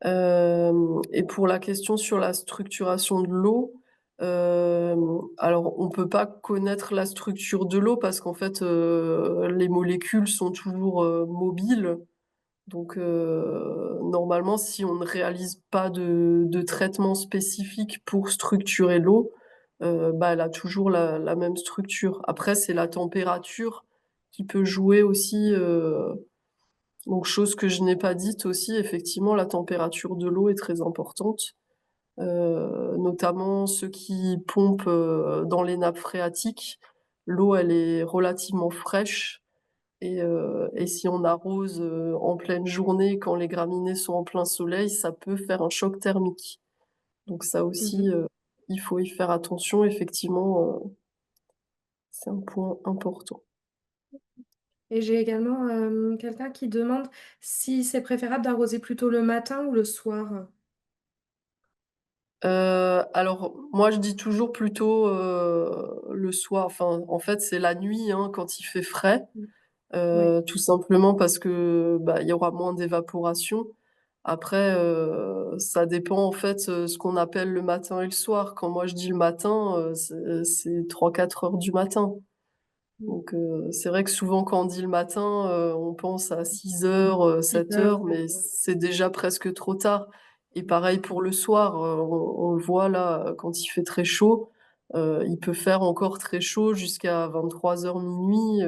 Et pour la question sur la structuration de l'eau, alors on peut pas connaître la structure de l'eau parce qu'en fait, les molécules sont toujours, mobiles. Donc, normalement, si on ne réalise pas de traitement spécifique pour structurer l'eau, bah, elle a toujours la même structure. Après, c'est la température qui peut jouer aussi, donc chose que je n'ai pas dite aussi, effectivement, la température de l'eau est très importante, notamment ceux qui pompent, dans les nappes phréatiques. L'eau, elle est relativement fraîche et si on arrose, en pleine journée quand les graminées sont en plein soleil, ça peut faire un choc thermique. Donc ça
Mmh.
aussi, il faut y faire attention effectivement, c'est un point important.
Et j'ai également, quelqu'un qui demande si c'est préférable d'arroser plutôt le matin ou le soir?
Alors moi je dis toujours plutôt, le soir, enfin en fait c'est la nuit, hein, quand il fait frais.
Mmh. Ouais.
Tout simplement parce que, bah, il y aura moins d'évaporation. Après, ça dépend en fait, ce qu'on appelle le matin et le soir. Quand moi je dis le matin, c'est 3-4 heures du matin.
Mmh.
Donc, c'est vrai que souvent quand on dit le matin, on pense à 6 heures,
6 heures,
7 heures, mais
7 heures.
c'est déjà presque trop tard. Et pareil pour le soir, on le voit là, quand il fait très chaud, il peut faire encore très chaud jusqu'à 23 heures minuit.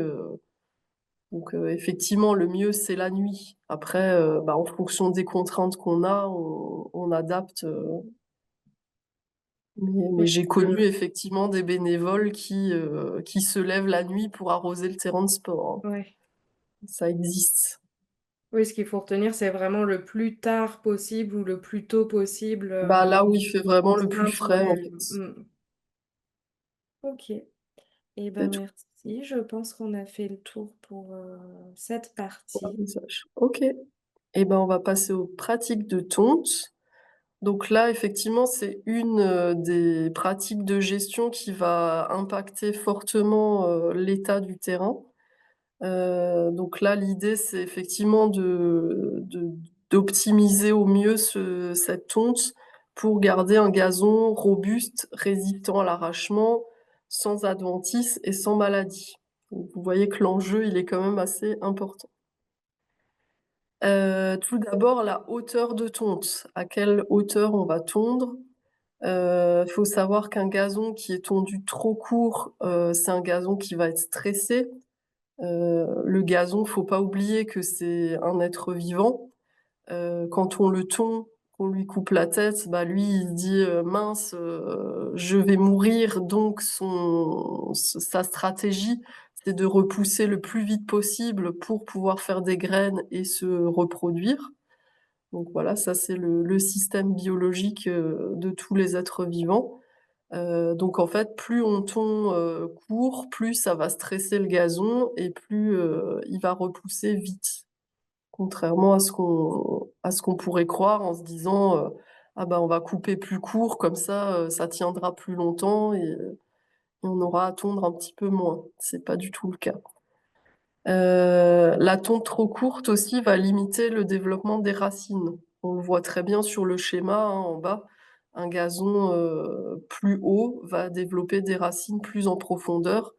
Donc, effectivement, le mieux, c'est la nuit. Après, bah, en fonction des contraintes qu'on a, on adapte, Mais
Oui,
j'ai connu effectivement des bénévoles qui se lèvent la nuit pour arroser le terrain de sport, hein.
ouais.
Ça existe.
Oui, ce qu'il faut retenir, c'est vraiment le plus tard possible ou le plus tôt possible,
Bah, là où il fait vraiment le plus
s'astreindre sur
frais, en
les
fait.
OK. Et ben,
C'est tout
merci. Je pense qu'on a fait le tour pour, cette
pour
partie.
l'arrosage. OK. Et ben, on va passer aux pratiques de tonte. Donc là, effectivement, c'est une, des pratiques de gestion qui va impacter fortement, l'état du terrain. Donc là, l'idée, c'est effectivement d'optimiser au mieux cette tonte pour garder un gazon robuste, résistant à l'arrachement, sans adventice et sans maladie. Donc vous voyez que l'enjeu, il est quand même assez important. Tout d'abord, la hauteur de tonte. À quelle hauteur on va tondre? Faut savoir qu'un gazon qui est tondu trop court, c'est un gazon qui va être stressé. Le gazon, faut pas oublier que c'est un être vivant. Quand on le tond, qu'on lui coupe la tête, bah, lui, il se dit, «Mince, je vais mourir», donc sa stratégie, c'est de repousser le plus vite possible pour pouvoir faire des graines et se reproduire. Donc voilà, ça c'est le système biologique, de tous les êtres vivants. Donc en fait, plus on tond, court, plus ça va stresser le gazon et plus, il va repousser vite. Contrairement à ce qu'on pourrait croire en se disant, «Ah bah, on va couper plus court comme ça tiendra plus longtemps et on aura à tondre un petit peu moins». C'est pas du tout le cas. La tonte trop courte aussi va limiter le développement des racines. On le voit très bien sur le schéma, hein, en bas. Un gazon, plus haut va développer des racines plus en profondeur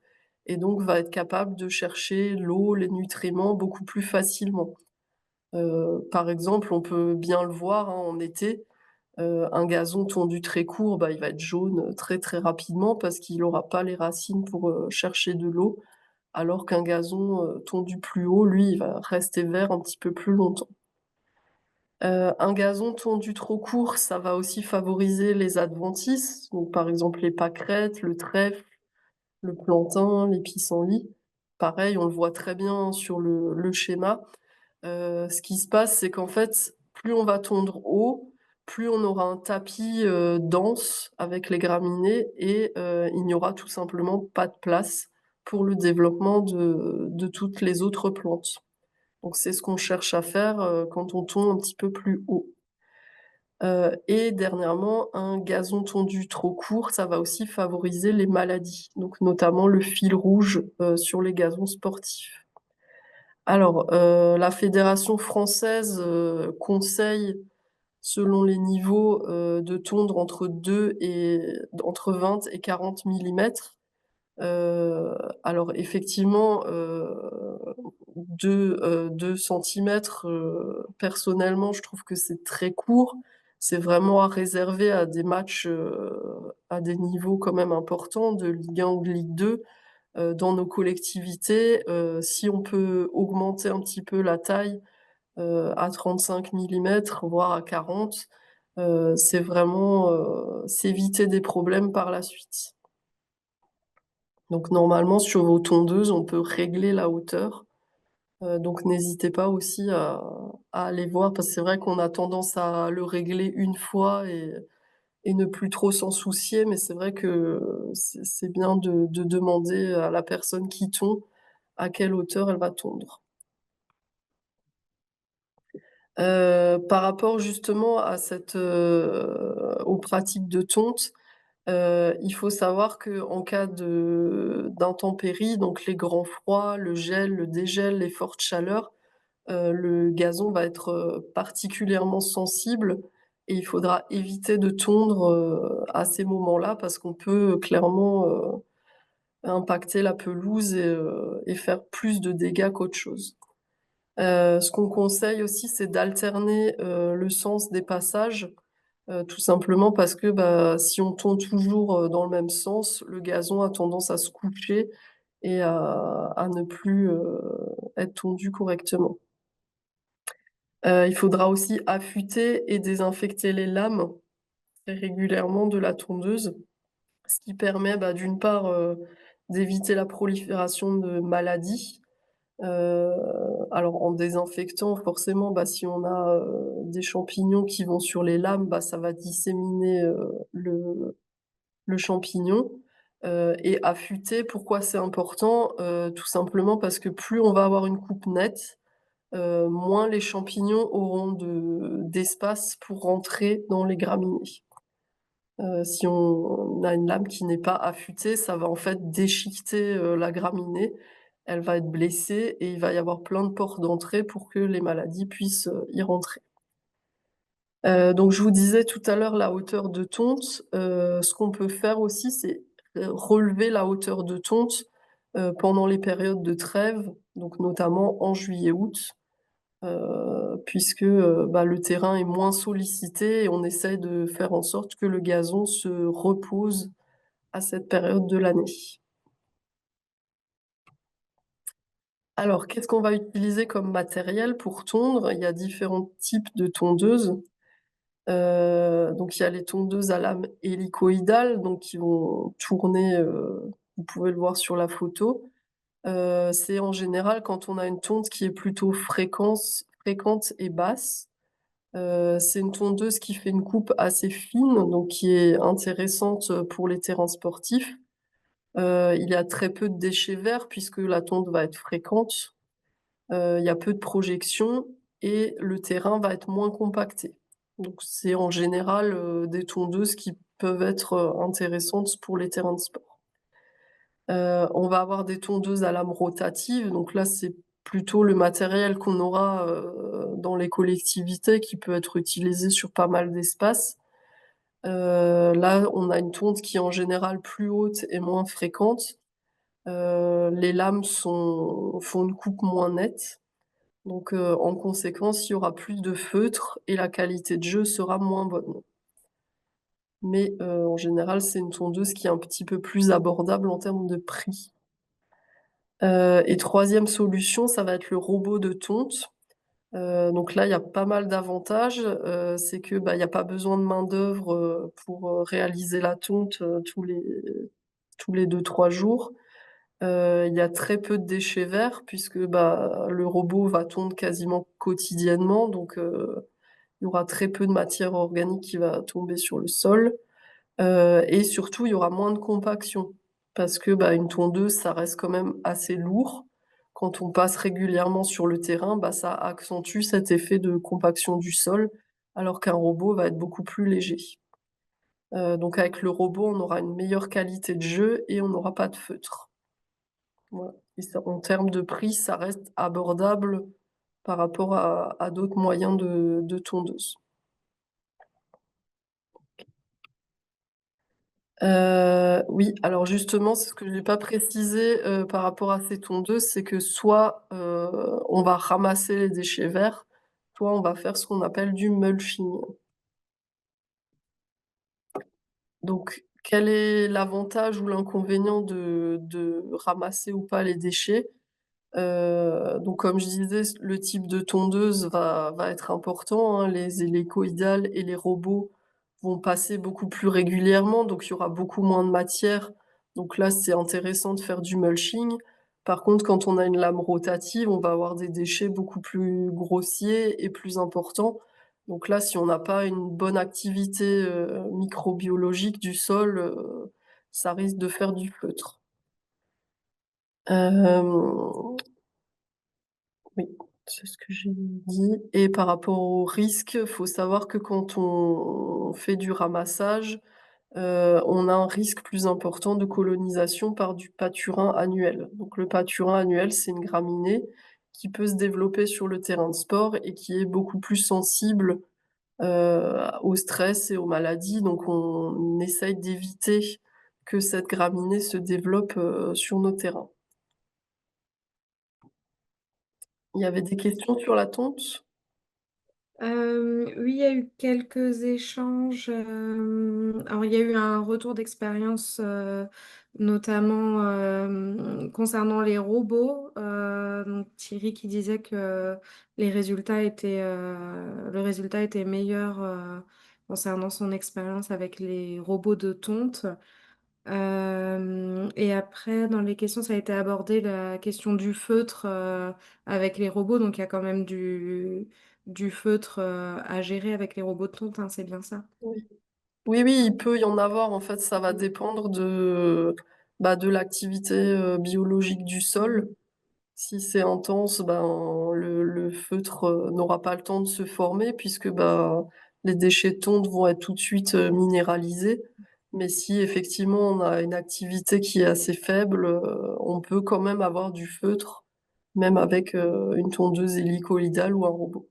et donc va être capable de chercher l'eau, les nutriments beaucoup plus facilement. Par exemple, on peut bien le voir, hein, en été, un gazon tondu très court, bah, il va être jaune, très, très rapidement parce qu'il aura pas les racines pour, chercher de l'eau, alors qu'un gazon, tondu plus haut, lui, il va rester vert un petit peu plus longtemps. Un gazon tondu trop court, ça va aussi favoriser les adventices, donc par exemple les pâquerettes, le trèfle, le plantain, les pissenlits. Pareil, on le voit très bien sur le schéma. Ce qui se passe, c'est qu'en fait, plus on va tondre haut, plus on aura un tapis, dense avec les graminées et il n'y aura tout simplement pas de place pour le développement de toutes les autres plantes. Donc c'est ce qu'on cherche à faire, quand on tond un petit peu plus haut. Et dernièrement, un gazon tondu trop court, ça va aussi favoriser les maladies, donc notamment le fil rouge, sur les gazons sportifs. Alors, la fédération française, conseille, selon les niveaux, de tondre entre 20 et 40 millimètres. Alors effectivement, 2 centimètres, personnellement, je trouve que c'est très court. C'est vraiment à réserver à des matchs, à des niveaux quand même importants de Ligue 1 ou de Ligue 2. Dans nos collectivités, si on peut augmenter un petit peu la taille, à 35 millimètres, voire à 40, c'est vraiment, s'éviter des problèmes par la suite. Donc normalement sur vos tondeuses, on peut régler la hauteur, donc n'hésitez pas aussi à aller voir parce que c'est vrai qu'on a tendance à le régler une fois et ne plus trop s'en soucier, mais c'est vrai que c'est bien de demander à la personne qui tond à quelle hauteur elle va tondre. Par rapport justement à aux pratiques de tonte, il faut savoir qu'en cas d'intempéries, donc les grands froids, le gel, le dégel, les fortes chaleurs, le gazon va être, particulièrement sensible et il faudra éviter de tondre, à ces moments-là parce qu'on peut clairement, impacter la pelouse et faire plus de dégâts qu'autre chose. Ce qu'on conseille aussi, c'est d'alterner, le sens des passages, tout simplement parce que, bah, si on tourne toujours, dans le même sens, le gazon a tendance à se coucher et à ne plus, être tondu correctement. Il faudra aussi affûter et désinfecter les lames, très régulièrement de la tondeuse, ce qui permet, bah, d'une part, d'éviter la prolifération de maladies. Heu, alors en désinfectant forcément, bah, si on a, des champignons qui vont sur les lames, bah, ça va disséminer, le champignon, et affûter, pourquoi c'est important? Tout simplement parce que plus on va avoir une coupe nette, moins les champignons auront d'espace pour rentrer dans les graminées. Si on a une lame qui n'est pas affûtée, ça va en fait déchiqueter, la graminée. Elle va être blessée et il va y avoir plein de ports d'entrée pour que les maladies puissent, y rentrer. Donc je vous disais tout à l'heure la hauteur de tonte, ce qu'on peut faire aussi, c'est, relever la hauteur de tonte, pendant les périodes de trêve, donc notamment en juillet-août, puisque, bah, le terrain est moins sollicité et on essaye de faire en sorte que le gazon se repose à cette période de l'année. Alors, qu'est-ce qu'on va utiliser comme matériel pour tondre? Il y a différents types de tondeuses. Donc il y a les tondeuses à lame hélicoïdale, donc qui vont tourner, vous pouvez le voir sur la photo. C'est en général quand on a une tonte qui est plutôt fréquente et basse. C'est une tondeuse qui fait une coupe assez fine, donc qui est intéressante, pour les terrains sportifs. Il y a très peu de déchets verts puisque la tonte va être fréquente. Il y a peu de projection et le terrain va être moins compacté. Donc c'est en général, des tondeuses qui peuvent être, intéressantes pour les terrains de sport. On va avoir des tondeuses à lame rotative, donc là, c'est plutôt le matériel qu'on aura, dans les collectivités qui peut être utilisé sur pas mal d'espaces. Là, on a une tonte qui est en général plus haute et moins fréquente. Les lames font une coupe moins nette. Donc, en conséquence, il y aura plus de feutre et la qualité de jeu sera moins bonne. Mais, en général, c'est une tondeuse qui est un petit peu plus abordable en termes de prix. Et troisième solution, ça va être le robot de tonte. Donc là, il y a pas mal d'avantages, c'est que, bah, il y a pas besoin de main-d'œuvre, pour, réaliser la tonte, tous les 2-3 jours. Il y a très peu de déchets verts puisque, bah, le robot va tondre quasiment quotidiennement, donc il y aura très peu de matière organique qui va tomber sur le sol, et surtout, il y aura moins de compaction parce que, bah, une tondeuse, ça reste quand même assez lourd. Quand on passe régulièrement sur le terrain, bah, ça accentue cet effet de compaction du sol, alors qu'un robot va être beaucoup plus léger. Donc avec le robot, on aura une meilleure qualité de jeu et on n'aura pas de feutre. Voilà, et ça, en termes de prix, ça reste abordable par rapport à d'autres moyens de tondeuse. Oui, alors justement, c'est ce que je n'ai pas précisé, par rapport à ces tondeuses, c'est que soit, on va ramasser les déchets verts, soit on va faire ce qu'on appelle du mulching. Donc quel est l'avantage ou l'inconvénient de ramasser ou pas les déchets? Donc comme je disais, le type de tondeuse va être important, hein. Les hélicoïdales et les robots vont passer beaucoup plus régulièrement, donc il y aura beaucoup moins de matière. Donc là, c'est intéressant de faire du mulching. Par contre, quand on a une lame rotative, on va avoir des déchets beaucoup plus grossiers et plus importants. Donc là, si on n'a pas une bonne activité, microbiologique du sol, ça risque de faire du feutre. Hem Oui, c'est ce que j'ai dit, et par rapport au risque, faut savoir que quand on fait du ramassage, on a un risque plus important de colonisation par du pâturin annuel. Donc le pâturin annuel, c'est une graminée qui peut se développer sur le terrain de sport et qui est beaucoup plus sensible, au stress et aux maladies. Donc on essaye d'éviter que cette graminée se développe, sur nos terrains. Il y avait des questions sur la tonte?
Oui, il y a eu quelques échanges, alors il y a eu un retour d'expérience, notamment, concernant les robots, donc Thierry qui disait que le résultat était meilleur, concernant son expérience avec les robots de tonte. Et après, dans les questions, ça a été abordé la question du feutre, avec les robots. Donc, il y a quand même du feutre, à gérer avec les robots de tonte, hein, c'est bien ça?
Oui. Oui, oui, il peut y en avoir. En fait, ça va dépendre de l'activité biologique du sol. Si c'est intense, ben, le feutre n'aura pas le temps de se former puisque ben, les déchets de tonte vont être tout de suite minéralisés. Mais si effectivement on a une activité qui est assez faible, on peut quand même avoir du feutre, même avec une tondeuse hélicoïdale ou un robot.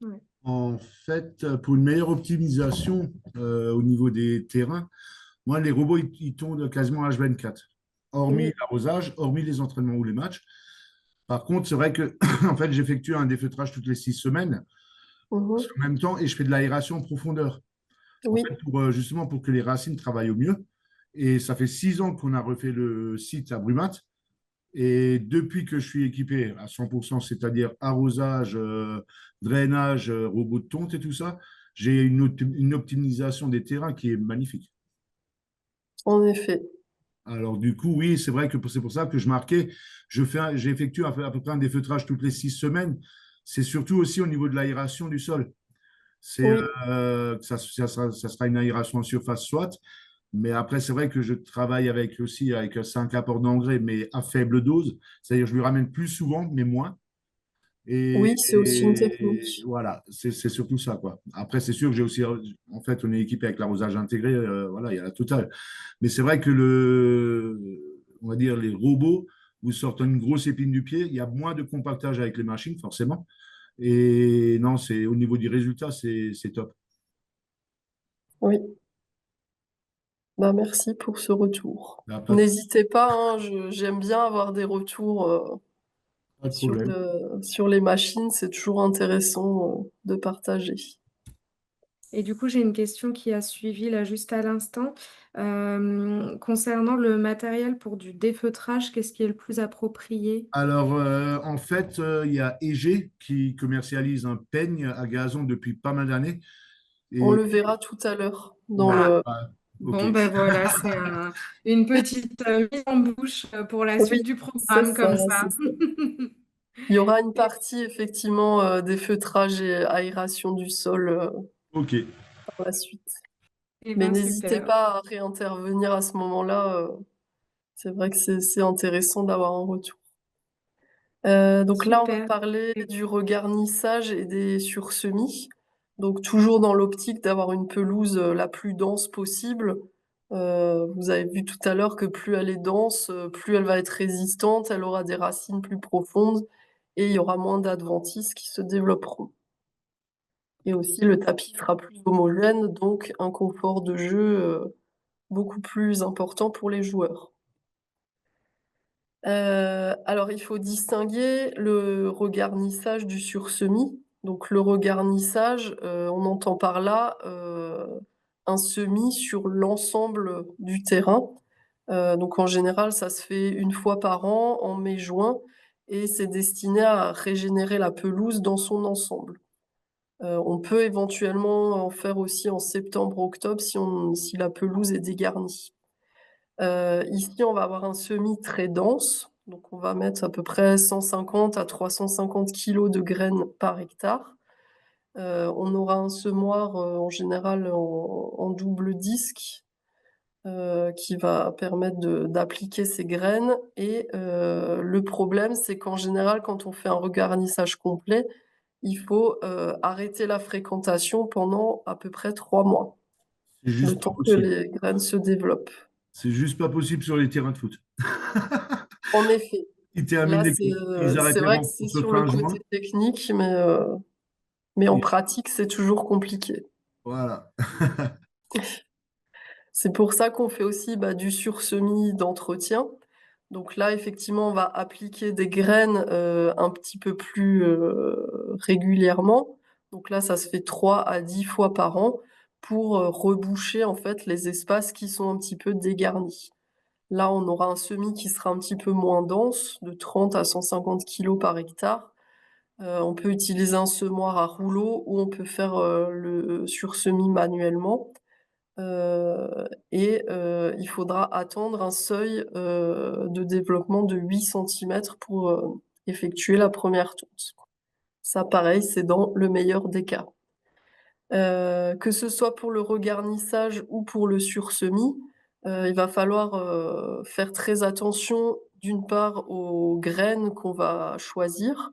Ouais.
En fait, pour une meilleure optimisation au niveau des terrains, moi, les robots, ils tournent quasiment H24, hormis
Oui.
l'arrosage, hormis les entraînements ou les matchs. Par contre, c'est vrai que en fait, j'effectue un défeutrage toutes les 6 semaines
Mhm.
en même temps et je fais de l'aération en profondeur. En
Oui,
fait, justement pour que les racines travaillent au mieux. Et ça fait 6 ans qu'on a refait le site à Brumat. Et depuis que je suis équipé à 100%, c'est-à-dire arrosage, drainage, robot de tonte et tout ça, j'ai une optimisation des terrains qui est magnifique.
en effet.
Alors du coup, oui, c'est vrai que c'est pour ça que je marquais, j'effectue à peu près un défeutrage toutes les 6 semaines. C'est surtout aussi au niveau de l'aération du sol. C'est
Oui,
ça sera une aération en surface soit, mais après c'est vrai que je travaille avec 5 apports d'engrais, mais à faible dose. C'est-à-dire je lui ramène plus souvent, mais moins. Et,
oui, c'est aussi une
et
technique.
voilà, c'est surtout ça, quoi. Après, c'est sûr que j'ai aussi, en fait, on est équipé avec l'arrosage intégré, voilà, il y a la totale. Mais c'est vrai que on va dire, les robots vous sortent une grosse épine du pied. Il y a moins de compactage avec les machines, forcément. Et non, c'est au niveau du résultat, c'est top.
Oui. Bah, merci pour ce retour.
Là,
N'hésitez pas, hein, j'aime bien avoir des retours
pas de problème.
sur les machines, c'est toujours intéressant de partager.
Et du coup, j'ai une question qui a suivi là juste à l'instant. Concernant le matériel pour du défeutrage, qu'est-ce qui est le plus approprié?
Alors, en fait, il y a EG qui commercialise un peigne à gazon depuis pas mal d'années.
On
Et
le verra tout à l'heure dans
voilà,
le...
voilà. OK.
Bon, ben voilà, c'est une petite mise en bouche pour la
Oui,
suite du
c'est
programme
ça,
comme
c'est
ça.
ça. Il y aura une
Et,
partie effectivement des feutrages et aération du sol
OK.
par la suite.
et
Mais
ben
n'hésitez
super,
pas à réintervenir à ce moment-là. C'est vrai que c'est intéressant d'avoir un retour. Donc là, on va
super.
parler du regarnissage et des sursemis. Donc toujours dans l'optique d'avoir une pelouse la plus dense possible. Vous avez vu tout à l'heure que plus elle est dense, plus elle va être résistante, elle aura des racines plus profondes et il y aura moins d'adventices qui se développeront. Et aussi le tapis sera plus homogène, donc un confort de jeu beaucoup plus important pour les joueurs. Alors il faut distinguer le regarnissage du sursemis. Donc le regarnissage, on entend par là, un semis sur l'ensemble du terrain. Donc en général, ça se fait une fois par an, en mai-juin, et c'est destiné à régénérer la pelouse dans son ensemble. On peut éventuellement en faire aussi en septembre-octobre si la pelouse est dégarnie. Ici, on va avoir un semis très dense. Donc, on va mettre à peu près 150 à 350 kilos de graines par hectare. On aura un semoir en général en double disque qui va permettre d'appliquer ces graines. Et le problème, c'est qu'en général, quand on fait un regarnissage complet, il faut arrêter la fréquentation pendant à peu près 3 mois,
C'est
le
juste pas
temps que
possible.
les graines se développent.
C'est juste pas possible sur les terrains de foot.
En effet.
Ils terminent
Là,
ils arrêtent
c'est
les
vrai que c'est
rencontres
sur le
fin
côté
juin.
technique, mais en
Et
pratique, c'est toujours compliqué.
voilà.
C'est pour ça qu'on fait aussi du sursemis d'entretien. Donc là, effectivement, on va appliquer des graines un petit peu plus régulièrement. Donc là, ça se fait 3 à 10 fois par an pour reboucher en fait les espaces qui sont un petit peu dégarnis. Là, on aura un semis qui sera un petit peu moins dense, de 30 à 150 kilos par hectare. On peut utiliser un semoir à rouleau ou on peut faire, le sursemis manuellement. Il faudra attendre un seuil, de développement de 8 centimètres pour, effectuer la première tonte. Ça pareil, c'est dans le meilleur des cas. Que ce soit pour le regarnissage ou pour le sursemis, il va falloir, faire très attention d'une part aux graines qu'on va choisir.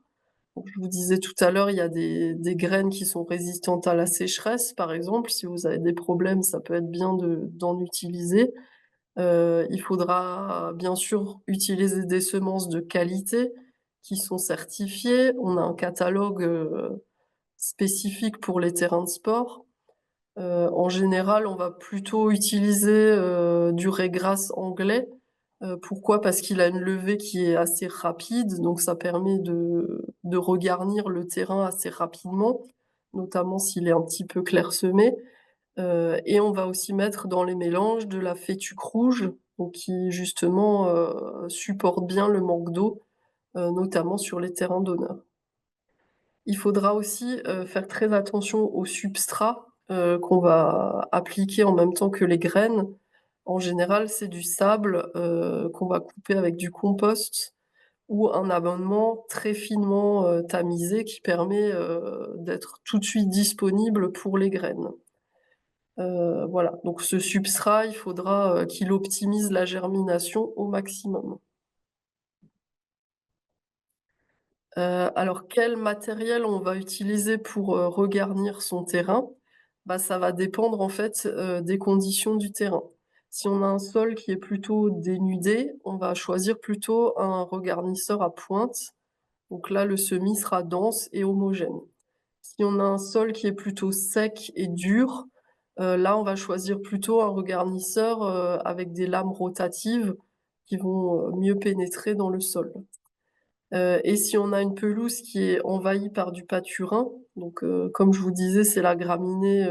Donc je vous disais tout à l'heure, il y a des graines qui sont résistantes à la sécheresse, par exemple. Si vous avez des problèmes, ça peut être bien d'en utiliser. Il faudra bien sûr utiliser des semences de qualité qui sont certifiées. On a un catalogue, spécifique pour les terrains de sport. En général, on va plutôt utiliser, du régras anglais. Pourquoi? Parce qu'il a une levée qui est assez rapide, donc ça permet de regarnir le terrain assez rapidement, notamment s'il est un petit peu clairsemé. Et on va aussi mettre dans les mélanges de la fétuque rouge, donc qui justement, supporte bien le manque d'eau, notamment sur les terrains d'honneur. Il faudra aussi, faire très attention au substrat, qu'on va appliquer en même temps que les graines. En général, c'est du sable, qu'on va couper avec du compost ou un amendement très finement, tamisé qui permet, d'être tout de suite disponible pour les graines. Voilà, donc ce substrat, il faudra, qu'il optimise la germination au maximum. Alors quel matériel on va utiliser pour, regarnir son terrain? Bah, ça va dépendre en fait, des conditions du terrain. Si on a un sol qui est plutôt dénudé, on va choisir plutôt un regarnisseur à pointe. Donc là, le semis sera dense et homogène. Si on a un sol qui est plutôt sec et dur, là, on va choisir plutôt un regarnisseur, avec des lames rotatives qui vont, mieux pénétrer dans le sol. Et si on a une pelouse qui est envahie par du pâturin, donc comme je vous disais, c'est la graminée,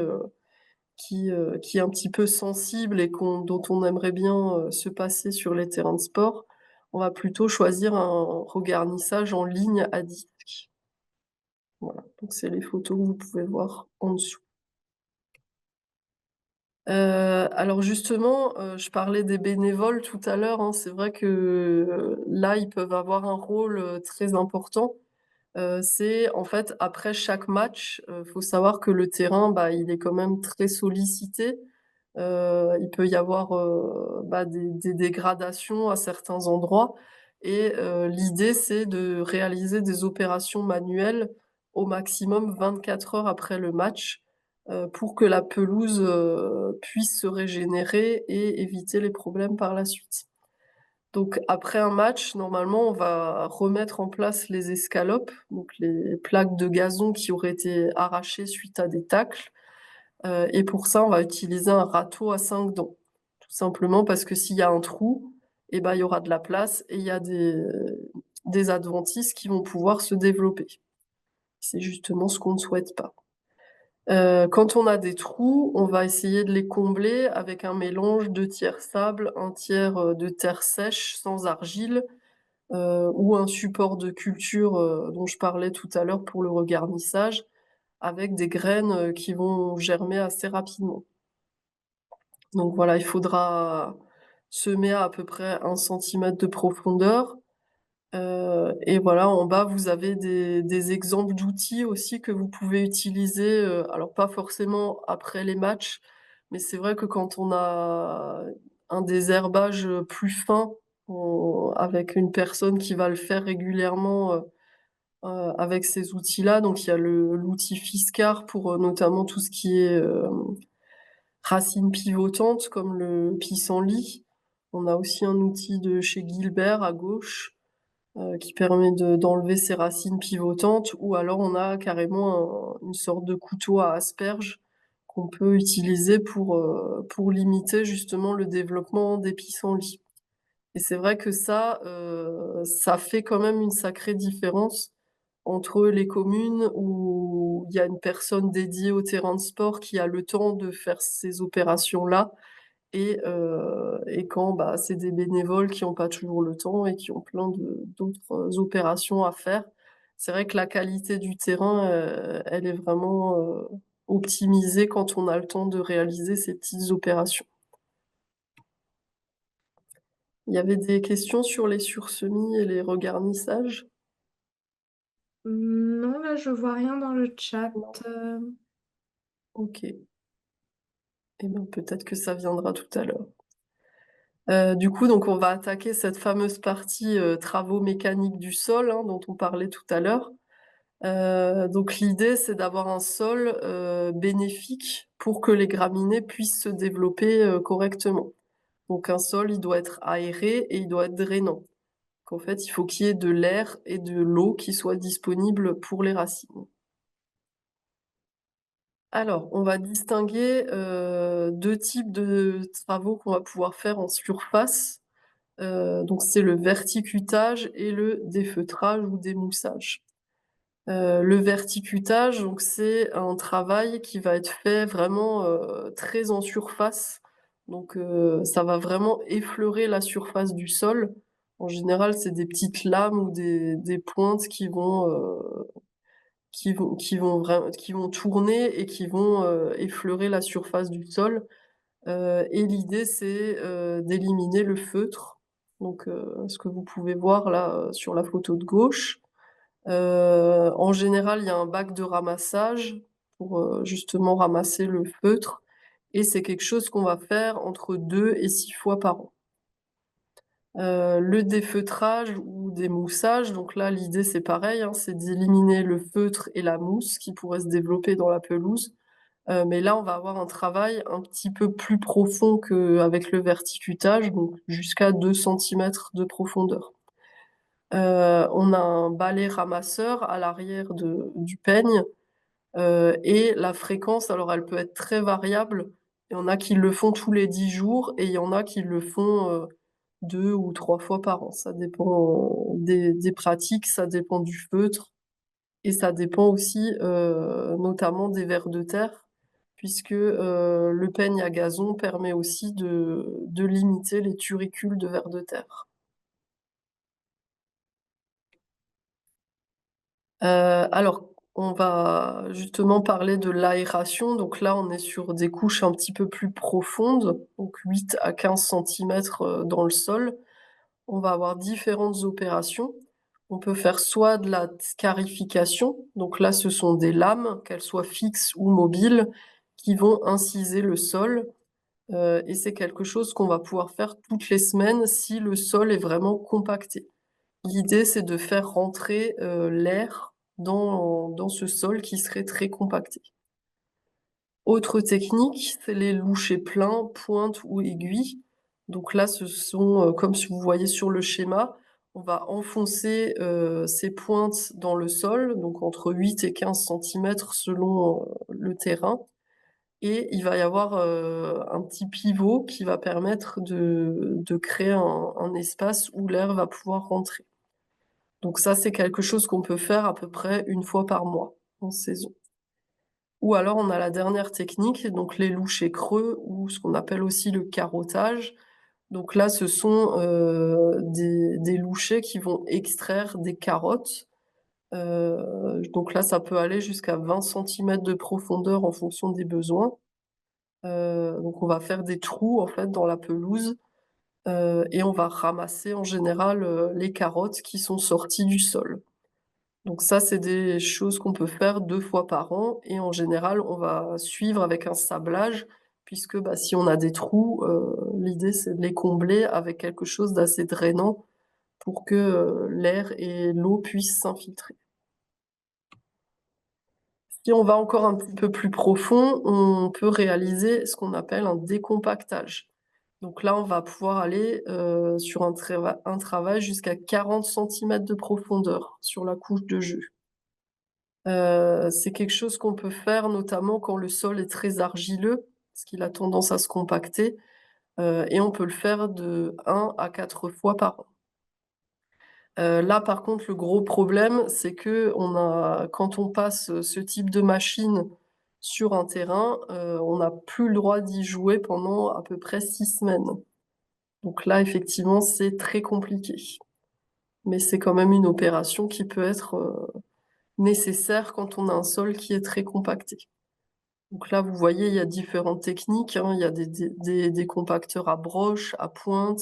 qui est un petit peu sensible et dont on aimerait bien, se passer sur les terrains de sport, on va plutôt choisir un regarnissage en ligne à disque. Voilà, donc c'est les photos que vous pouvez voir en dessous. Alors justement, je parlais des bénévoles tout à l'heure, hein. C'est vrai que, là, ils peuvent avoir un rôle, très important. C'est en fait après chaque match, faut savoir que le terrain, bah, il est quand même très sollicité. Il peut y avoir, bah, des dégradations à certains endroits et l'idée c'est de réaliser des opérations manuelles au maximum 24 heures après le match, pour que la pelouse, puisse se régénérer et éviter les problèmes par la suite. Donc après un match, normalement, on va remettre en place les escalopes, donc les plaques de gazon qui auraient été arrachées suite à des tacles. Et pour ça, on va utiliser un râteau à 5 dents. Tout simplement parce que s'il y a un trou, et ben, il y aura de la place et il y a des adventices qui vont pouvoir se développer. C'est justement ce qu'on ne souhaite pas. Quand on a des trous, on va essayer de les combler avec un mélange 2 tiers sable, un tiers, de terre sèche sans argile, ou un support de culture, dont je parlais tout à l'heure pour le regarnissage, avec des graines, qui vont germer assez rapidement. Donc voilà, il faudra semer à peu près 1 centimètre de profondeur, et voilà, en bas, vous avez des exemples d'outils aussi que vous pouvez utiliser, alors pas forcément après les matchs, mais c'est vrai que quand on a un désherbage, plus fin, avec une personne qui va le faire régulièrement, avec ces outils-là, donc il y a l'outil Fiskar pour, notamment tout ce qui est, racines pivotantes comme le pissenlit. On a aussi un outil de chez Gilbert à gauche, qui permet d'enlever ces racines pivotantes ou alors on a carrément une sorte de couteau à asperges qu'on peut utiliser pour limiter justement le développement des pissenlits. Et c'est vrai que ça fait quand même une sacrée différence entre les communes où il y a une personne dédiée au terrain de sport qui a le temps de faire ces opérations-là et quand, bah, c'est des bénévoles qui ont pas toujours le temps et qui ont plein d'autres opérations à faire. c'est vrai que la qualité du terrain, elle est vraiment, optimisée quand on a le temps de réaliser ces petites opérations. Il y avait des questions sur les sursemis et les regarnissages?
Non, là, je vois rien dans le chat,
Non? OK. Et ben, peut-être que ça viendra tout à l'heure. Du coup, donc on va attaquer cette fameuse partie, travaux mécaniques du sol, hein, dont on parlait tout à l'heure. Donc l'idée, c'est d'avoir un sol, bénéfique pour que les graminées puissent se développer, correctement. Donc un sol, il doit être aéré et il doit être drainant. Qu'en fait, il faut qu'il y ait de l'air et de l'eau qui soient disponibles pour les racines. Alors, on va distinguer, 2 types de travaux qu'on va pouvoir faire en surface. Donc c'est le verticutage et le défeutrage ou démoussage. Le verticutage, donc c'est un travail qui va être fait vraiment, très en surface. Donc ça va vraiment effleurer la surface du sol. En général, c'est des petites lames ou des pointes qui vont tourner et qui vont, effleurer la surface du sol. Et l'idée, c'est, d'éliminer le feutre. Donc ce que vous pouvez voir là, sur la photo de gauche. En général, il y a un bac de ramassage pour, justement ramasser le feutre et c'est quelque chose qu'on va faire entre 2 et 6 fois par an. Le défeutrage ou démoussage, donc là, l'idée, c'est pareil, hein, c'est d'éliminer le feutre et la mousse qui pourraient se développer dans la pelouse. Mais là, on va avoir un travail un petit peu plus profond qu'avec le verticutage, donc jusqu'à 2 centimètres de profondeur. On a un balai ramasseur à l'arrière du peigne, et la fréquence, alors elle peut être très variable. Il y en a qui le font tous les 10 jours et il y en a qui le font, 2 ou 3 fois par an. Ça dépend, des pratiques, ça dépend du feutre et ça dépend aussi, notamment des vers de terre puisque, le peigne à gazon permet aussi de limiter les turicules de vers de terre. Alors, on va justement parler de l'aération. Donc là, on est sur des couches un petit peu plus profondes, donc 8 à 15 centimètres, dans le sol. On va avoir différentes opérations. On peut faire soit de la scarification, donc là, ce sont des lames, qu'elles soient fixes ou mobiles, qui vont inciser le sol, et c'est quelque chose qu'on va pouvoir faire toutes les semaines si le sol est vraiment compacté. L'idée, c'est de faire rentrer, l'air dans ce sol qui serait très compacté. Autre technique, c'est les louchers pleins, pointe ou aiguille. Donc là, ce sont, comme si vous voyez sur le schéma, on va enfoncer, ces pointes dans le sol, donc entre 8 et 15 centimètres selon, le terrain et il va y avoir, un petit pivot qui va permettre de créer un espace où l'air va pouvoir rentrer. Donc ça, c'est quelque chose qu'on peut faire à peu près une fois par mois, en saison. Ou alors on a la dernière technique, donc les louchers creux ou ce qu'on appelle aussi le carottage. Donc là, ce sont, des louchers qui vont extraire des carottes. Donc là, ça peut aller jusqu'à 20 centimètres de profondeur en fonction des besoins. Donc on va faire des trous, en fait, dans la pelouse, et on va ramasser en général, les carottes qui sont sorties du sol. Donc ça, c'est des choses qu'on peut faire 2 fois par an et en général, on va suivre avec un sablage puisque, bah, si on a des trous, l'idée, c'est de les combler avec quelque chose d'assez drainant pour que, l'air et l'eau puissent s'infiltrer. Si on va encore un petit peu plus profond, on peut réaliser ce qu'on appelle un décompactage. Donc là, on va pouvoir aller, sur un travail jusqu'à 40 centimètres de profondeur sur la couche de jeu. C'est quelque chose qu'on peut faire notamment quand le sol est très argileux, parce qu'il a tendance à se compacter, et on peut le faire de 1 à 4 fois par an. Là, par contre, le gros problème, c'est qu'on a quand on passe, ce type de machine sur un terrain, on n'a plus le droit d'y jouer pendant à peu près 6 semaines. Donc là, effectivement, c'est très compliqué. Mais c'est quand même une opération qui peut être, nécessaire quand on a un sol qui est très compacté. Donc là, vous voyez, il y a différentes techniques, hein. Il y a des compacteurs à broche, à pointe,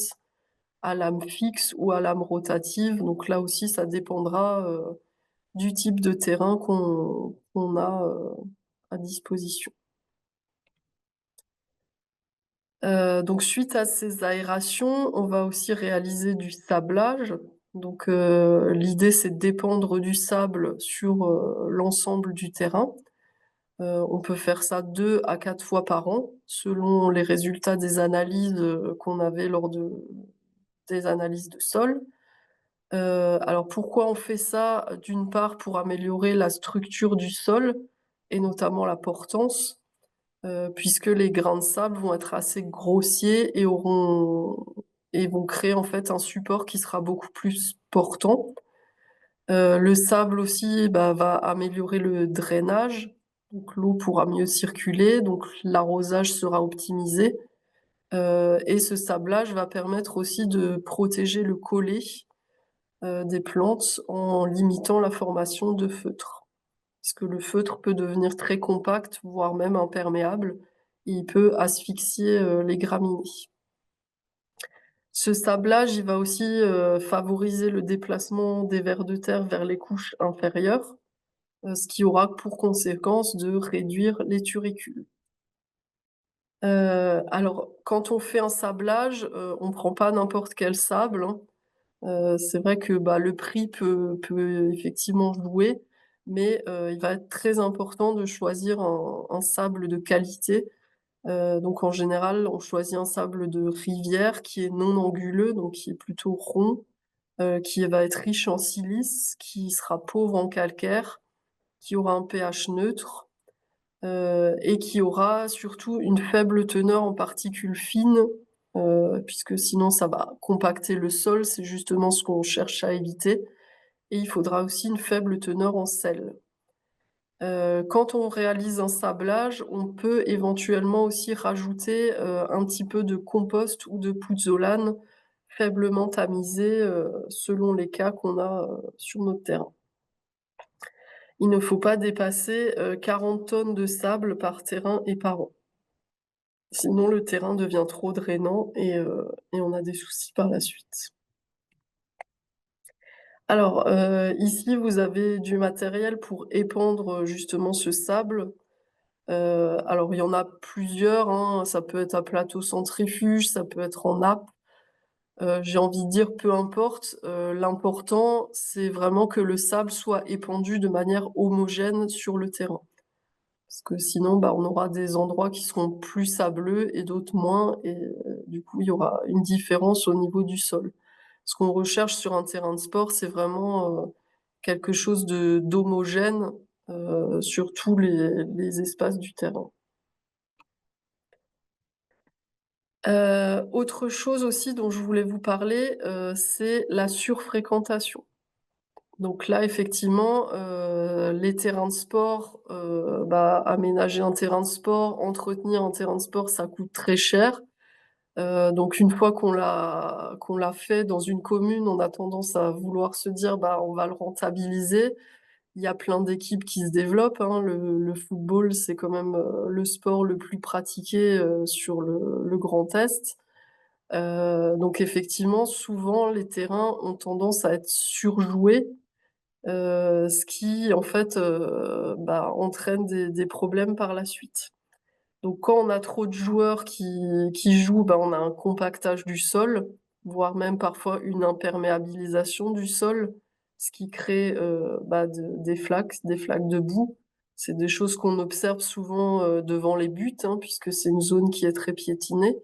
à lame fixe ou à lame rotative. Donc là aussi, ça dépendra, du type de terrain qu'on a, à disposition. Donc suite à ces aérations, on va aussi réaliser du sablage. Donc, l'idée, c'est d'épandre du sable sur, l'ensemble du terrain. On peut faire ça 2 à 4 fois par an, selon les résultats des analyses, qu'on avait lors des analyses de sol. Alors pourquoi on fait ça? D'une part, pour améliorer la structure du sol et notamment la portance, puisque les grains de sable vont être assez grossiers et vont créer en fait un support qui sera beaucoup plus portant. Le sable aussi, bah, va améliorer le drainage, donc l'eau pourra mieux circuler, donc l'arrosage sera optimisé, et ce sablage va permettre aussi de protéger le collet, des plantes en limitant la formation de feutre. Parce que le feutre peut devenir très compact, voire même imperméable, et il peut asphyxier, les graminées. Ce sablage, il va aussi, favoriser le déplacement des vers de terre vers les couches inférieures, ce qui aura pour conséquence de réduire les turicules. Alors quand on fait un sablage, on prend pas n'importe quel sable, hein. C'est vrai que, bah, le prix peut effectivement jouer, mais il va être très important de choisir un sable de qualité. Donc en général, on choisit un sable de rivière qui est non anguleux, donc qui est plutôt rond, qui va être riche en silice, qui sera pauvre en calcaire, qui aura un pH neutre, et qui aura surtout une faible teneur en particules fines, puisque sinon ça va compacter le sol, c'est justement ce qu'on cherche à éviter, et il faudra aussi une faible teneur en sel. Quand on réalise un sablage, on peut éventuellement aussi rajouter, un petit peu de compost ou de pouzzolane faiblement tamisé, selon les cas qu'on a, sur notre terrain. Il ne faut pas dépasser, 40 tonnes de sable par terrain et par an. Sinon le terrain devient trop drainant et on a des soucis par la suite. Alors, ici vous avez du matériel pour épandre, justement ce sable. Alors il y en a plusieurs, hein, ça peut être à plateau centrifuge, ça peut être en nappe. J'ai envie de dire peu importe, l'important c'est vraiment que le sable soit épandu de manière homogène sur le terrain. Parce que sinon, bah, on aura des endroits qui seront plus sableux et d'autres moins et du coup, il y aura une différence au niveau du sol. Ce qu'on recherche sur un terrain de sport, c'est vraiment, quelque chose de d'homogène, sur tous les espaces du terrain. Autre chose aussi dont je voulais vous parler, c'est la surfréquentation. Donc là, effectivement, les terrains de sport, bah, aménager un terrain de sport, entretenir un terrain de sport, ça coûte très cher. Donc une fois qu'on l'a fait dans une commune, on a tendance à vouloir se dire: «Bah, on va le rentabiliser». Il y a plein d'équipes qui se développent, hein. Le football, c'est quand même, le sport le plus pratiqué, sur le Grand Est. Donc effectivement, souvent, les terrains ont tendance à être surjoués, ce qui en fait, bah, entraîne des problèmes par la suite. Donc quand on a trop de joueurs qui jouent, bah, on a un compactage du sol, voire même parfois une imperméabilisation du sol, ce qui crée, bah, des flaques de boue. C'est des choses qu'on observe souvent, devant les buts, hein, puisque c'est une zone qui est très piétinée.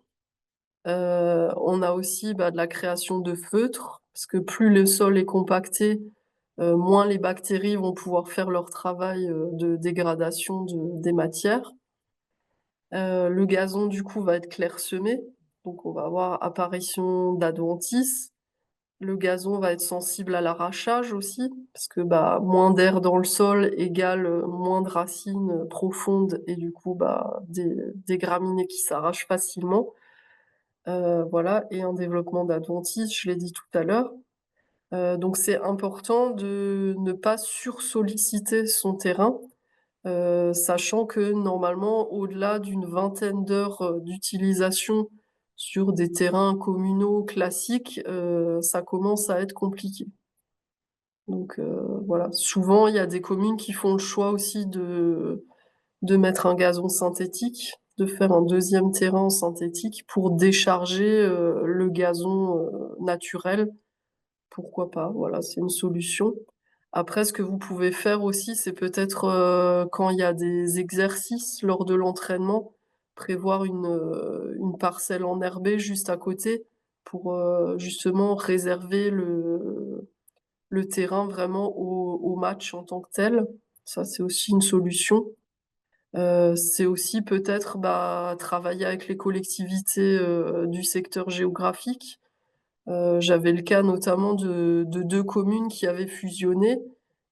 On a aussi, bah, de la création de feutres, parce que plus le sol est compacté, moins les bactéries vont pouvoir faire leur travail, de dégradation des matières. Le gazon du coup va être clairsemé, donc on va avoir apparition d'adventices. Le gazon va être sensible à l'arrachage aussi, parce que, bah, moins d'air dans le sol égale, moins de racines, profondes et du coup, bah, des graminées qui s'arrachent facilement. Voilà et un développement d'adventices, je l'ai dit tout à l'heure. Donc c'est important de ne pas sursolliciter son terrain, sachant que normalement, au-delà d'une vingtaine d'heures, d'utilisation sur des terrains communaux classiques, ça commence à être compliqué. Donc voilà. Souvent, il y a des communes qui font le choix aussi de mettre un gazon synthétique, de faire un deuxième terrain en synthétique pour décharger, le gazon, naturel. Pourquoi pas? Voilà, c'est une solution. Après, ce que vous pouvez faire aussi, c'est peut-être, quand il y a des exercices lors de l'entraînement, prévoir une parcelle enherbée juste à côté pour, justement réserver le terrain vraiment au match en tant que tel. Ça, c'est aussi une solution. C'est aussi peut-être, bah, travailler avec les collectivités, du secteur géographique. J'avais le cas notamment de 2 communes qui avaient fusionné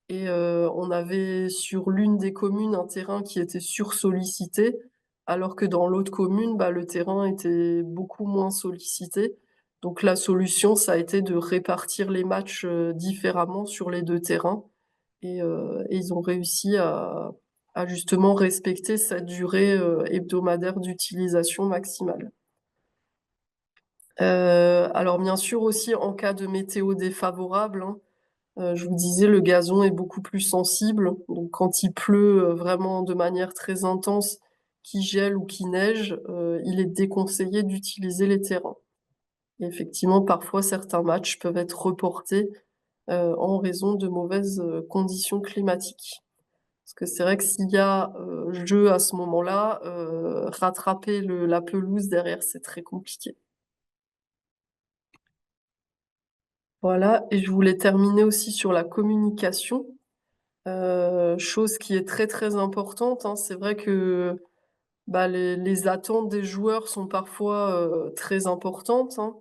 et on avait sur l'une des communes un terrain qui était sursollicité, alors que dans l'autre commune, bah, le terrain était beaucoup moins sollicité. Donc la solution, ça a été de répartir les matchs, différemment sur les 2 terrains et ils ont réussi à justement respecter cette durée, hebdomadaire d'utilisation maximale. Alors bien sûr aussi en cas de météo défavorable, hein, je vous disais le gazon est beaucoup plus sensible, donc quand il pleut, vraiment de manière très intense, qu'il gèle ou qu'il neige, il est déconseillé d'utiliser les terrains. Et effectivement, parfois certains matchs peuvent être reportés, en raison de mauvaises, conditions climatiques. Parce que c'est vrai que s'il y a, jeu à ce moment-là, rattraper la pelouse derrière, c'est très compliqué. Voilà et je voulais terminer aussi sur la communication, chose qui est très, très importante, hein. C'est vrai que, bah, les attentes des joueurs sont parfois, très importantes, hein.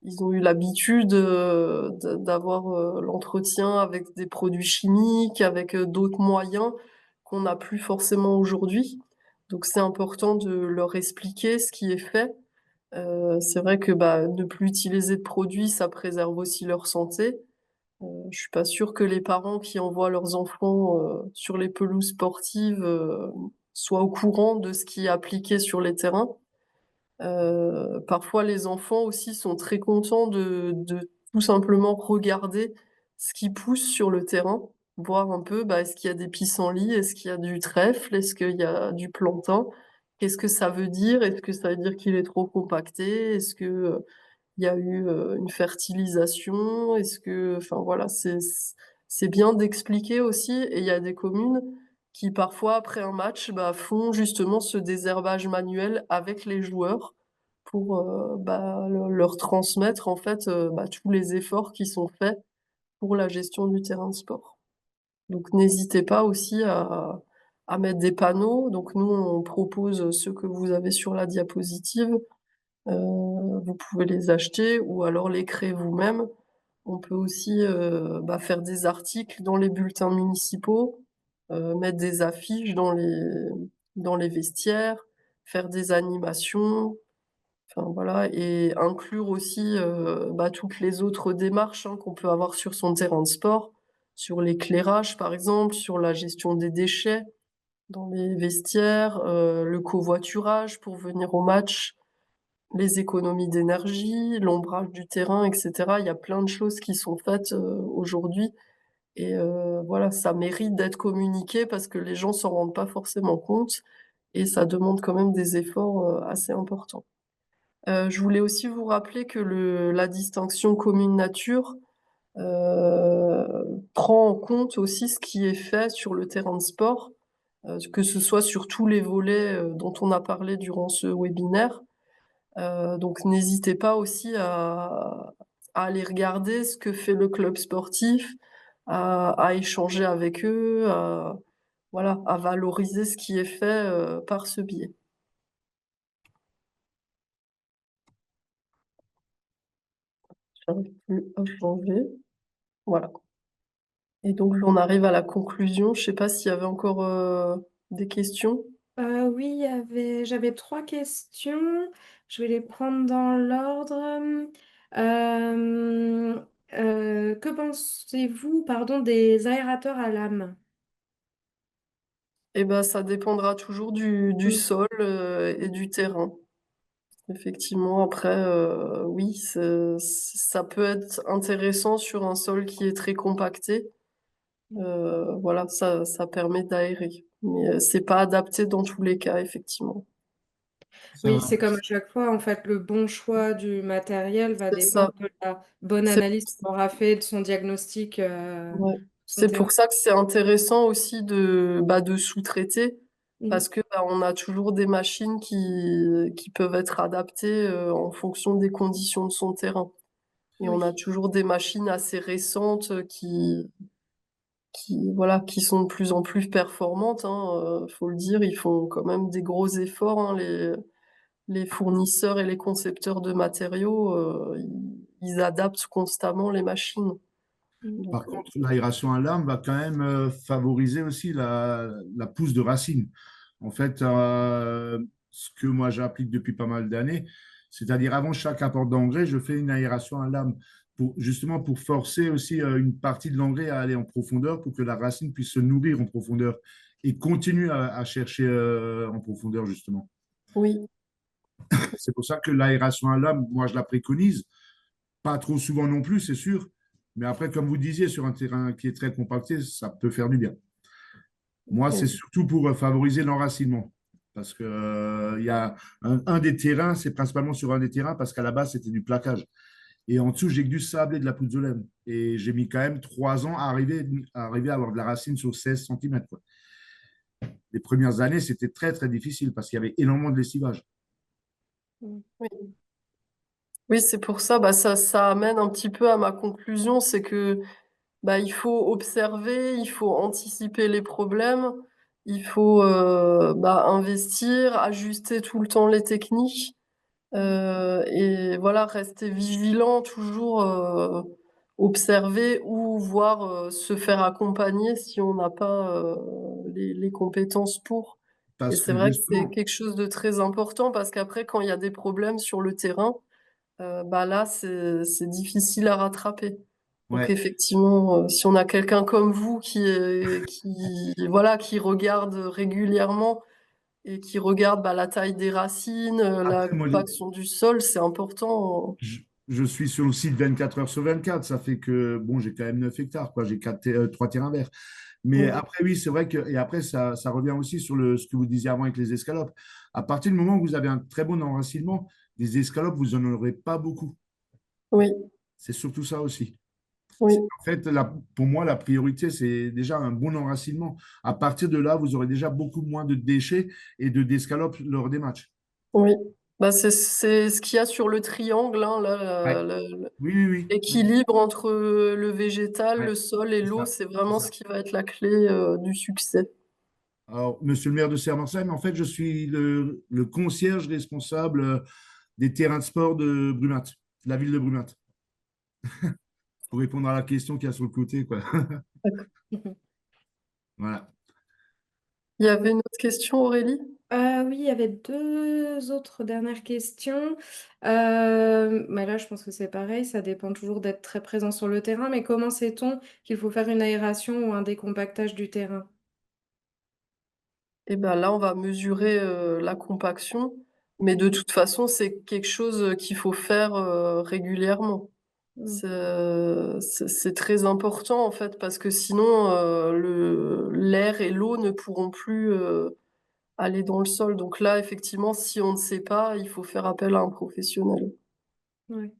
Ils ont eu l'habitude, d'avoir, l'entretien avec des produits chimiques, avec, d'autres moyens qu'on n'a plus forcément aujourd'hui. Donc c'est important de leur expliquer ce qui est fait. C'est vrai que, bah, ne plus utiliser de produits, ça préserve aussi leur santé. Je suis pas sûre que les parents qui envoient leurs enfants, sur les pelouses sportives, soient au courant de ce qui est appliqué sur les terrains. Parfois les enfants aussi sont très contents de tout simplement regarder ce qui pousse sur le terrain, voir un peu, bah, est-ce qu'il y a des pissenlits? Est-ce qu'il y a du trèfle? Est-ce qu'il y a du plantain? Qu'est-ce que ça veut dire? Est-ce que ça veut dire qu'il est trop compacté? Est-ce que, il y a eu, une fertilisation? Est-ce que enfin voilà, c'est bien d'expliquer aussi et il y a des communes qui parfois après un match, bah, font justement ce désherbage manuel avec les joueurs pour, bah, leur transmettre en fait, bah, tous les efforts qui sont faits pour la gestion du terrain de sport. Donc n'hésitez pas aussi à mettre des panneaux. Donc nous, on propose, ceux que vous avez sur la diapositive. Vous pouvez les acheter ou alors les créer vous-même. On peut aussi, bah, faire des articles dans les bulletins municipaux, mettre des affiches dans les vestiaires, faire des animations, enfin voilà et inclure aussi, bah, toutes les autres démarches, hein, qu'on peut avoir sur son terrain de sport, sur l'éclairage par exemple, sur la gestion des déchets dans les vestiaires, le covoiturage pour venir au match. Les économies d'énergie, l'ombrage du terrain et cetera. Il y a plein de choses qui sont faites, aujourd'hui et voilà, ça mérite d'être communiqué parce que les gens s'en rendent pas forcément compte et ça demande quand même des efforts, assez importants. Je voulais aussi vous rappeler que la distinction commune nature, prend en compte aussi ce qui est fait sur le terrain de sport, que ce soit sur tous les volets, dont on a parlé durant ce webinaire. Donc n'hésitez pas aussi à aller regarder ce que fait le club sportif, à échanger avec eux, voilà, à valoriser ce qui est fait, par ce biais. J'arrive plus à changer. Voilà et donc on arrive à la conclusion. Je sais pas s'il y avait encore, des questions?
Oui, j'avais 3 questions. Je vais les prendre dans l'ordre. Que pensez-vous, pardon, des aérateurs à lame?
Et ben, ça dépendra toujours du
Mmh.
sol, et du terrain. Effectivement, après, oui, ça peut être intéressant sur un sol qui est très compacté.
Mmh.
Voilà, ça permet d'aérer. Mais, c'est pas adapté dans tous les cas, effectivement.
Oui,
Ça,
c'est comme à chaque fois, en fait, le bon choix du matériel va
C'est ça.
dépendre de la bonne
C'est
analyse qu'on aura fait, de son diagnostic,
Ouais.
son
C'est
terrain.
pour ça que c'est intéressant aussi de sous-traiter
Mmh.
parce que, bah, on a toujours des machines qui peuvent être adaptées, en fonction des conditions de son terrain et on a
Oui.
toujours des machines assez récentes, qui voilà, qui sont de plus en plus performantes, hein, faut le dire. Ils font quand même des gros efforts, hein, les fournisseurs et les concepteurs de matériaux, ils adaptent constamment les machines.
Mmh.
Donc,
par contre, l'aération à lame va quand même favoriser aussi la pousse de racines. En fait, ce que moi j'applique depuis pas mal d'années, c'est-à-dire avant chaque apport d'engrais, je fais une aération à lame justement pour forcer aussi une partie de l'engrais à aller en profondeur pour que la racine puisse se nourrir en profondeur et continue à chercher en profondeur justement.
oui,
C'est pour ça que l'aération à lame, moi je la préconise, pas trop souvent non plus, c'est sûr. Mais après, comme vous disiez, sur un terrain qui est très compacté, ça peut faire du bien. Moi, c'est
oui.
surtout pour favoriser l'enracinement. Parce que, il y a un des terrains, c'est principalement sur un des terrains, parce qu'à la base, c'était du plaquage. Et en dessous, j'ai que du sable et de la pouzzolène. Et j'ai mis quand même 3 ans à arriver à avoir de la racine sur 16 centimètres. Les premières années, c'était très, très difficile parce qu'il y avait énormément de lessivage.
Mmh.
Oui. Oui, c'est pour ça, bah, ça amène un petit peu à ma conclusion, c'est que, bah, il faut observer, il faut anticiper les problèmes, il faut, bah, investir, ajuster tout le temps les techniques,
Mmh.
et voilà, rester vigilant, toujours, observer ou voir, se faire accompagner si on n'a pas, les compétences pour. Et
Parce
c'est
que
vrai que c'est
justement,
quelque chose de très important parce qu'après quand il y a des problèmes sur le terrain, bah, là, c'est difficile à rattraper. Donc
ouais,
effectivement, si on a quelqu'un comme vous qui voilà, qui regarde régulièrement et qui regarde, bah, la taille des racines, la
après, moi,
compaction du sol, c'est important.
je suis sur le site 24 heures sur 24. Ça fait que, bon, j'ai quand même 9 hectares, quoi. J'ai 3 terrains verts. Mais
Oui,
après, oui, c'est vrai que, et après, ça revient aussi sur ce que vous disiez avant avec les escalopes. À partir du moment où vous avez un très bon enracinement, des escalopes, vous n'en aurez pas beaucoup.
oui,
C'est surtout ça aussi.
oui,
En fait, pour moi, la priorité, c'est déjà un bon enracinement. À partir de là, vous aurez déjà beaucoup moins de déchets et d'escalopes lors des matchs.
oui. Bah, c'est ce qu'il y a sur le triangle, hein,
Ouais.
là,
Oui, oui, oui. Oui.
l'équilibre entre, le végétal,
Ouais.
le sol et
C'est
l'eau,
ça.
c'est
C'est
vraiment ce
ça.
qui va être la clé, du succès.
Alors, monsieur le maire de Serre-Marseille, en fait, je suis le concierge responsable des terrains de sport de Brumat, de la ville de Brumat, pour répondre à la question qu'il y a sur le côté, quoi.
D'accord.
Mmh.
Voilà.
Il y avait une autre question, Aurélie?
Oui, il y avait 2 autres dernières questions. Mais là, je pense que c'est pareil, ça dépend toujours d'être très présent sur le terrain. Mais comment sait-on qu'il faut faire une aération ou un décompactage du terrain?
Et ben là, on va mesurer, la compaction, mais de toute façon, c'est quelque chose, qu'il faut faire, régulièrement.
Mmh.
C'est très important, en fait, parce que sinon, l'air et l'eau ne pourront plus, aller dans le sol. Donc là, effectivement, si on ne sait pas, il faut faire appel à un professionnel.
Ouais.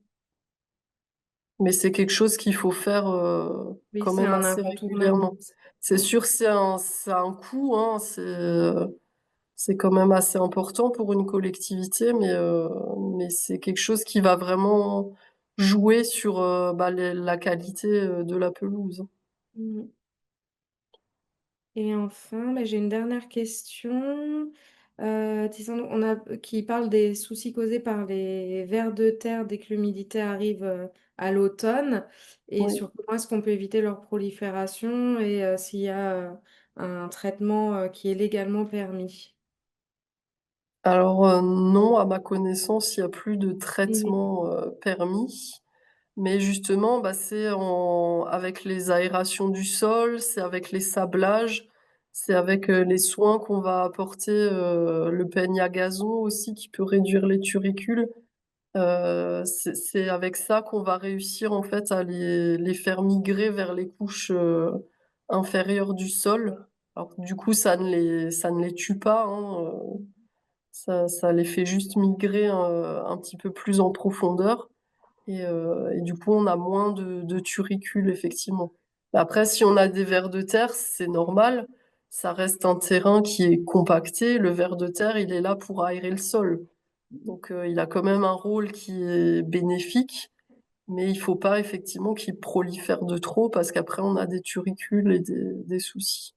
Mais c'est quelque chose qu'il faut faire,
Oui,
quand
c'est
même
un
assez
incontournable.
régulièrement. C'est sûr, ça a un coût, hein, c'est quand même assez important pour une collectivité, mais c'est quelque chose qui va vraiment jouer sur, bah, la qualité, de la pelouse.
Mmh. Et enfin, bah, j'ai une dernière question, disons on a qui parle des soucis causés par les vers de terre dès que l'humidité arrive, à l'automne et
Oui.
sur comment est-ce qu'on peut éviter leur prolifération et s'il y a, un traitement, qui est légalement permis?
Alors, non, à ma connaissance, il y a plus de
Mmh.
traitement, permis. Mais justement, bah, avec les aérations du sol, c'est avec les sablages, c'est avec les soins qu'on va apporter, le peigne à gazon aussi qui peut réduire les turicules. C'est avec ça qu'on va réussir en fait à les faire migrer vers les couches inférieures du sol. Alors du coup, ça ne les tue pas, hein, ça les fait juste migrer un petit peu plus en profondeur. Et du coup, on a moins de turicules, effectivement. Après, si on a des vers de terre, c'est normal. Ça reste un terrain qui est compacté. Le ver de terre, il est là pour aérer le sol. Donc, il a quand même un rôle qui est bénéfique, mais il faut pas effectivement qu'il prolifère de trop parce qu'après, on a des turicules et des soucis.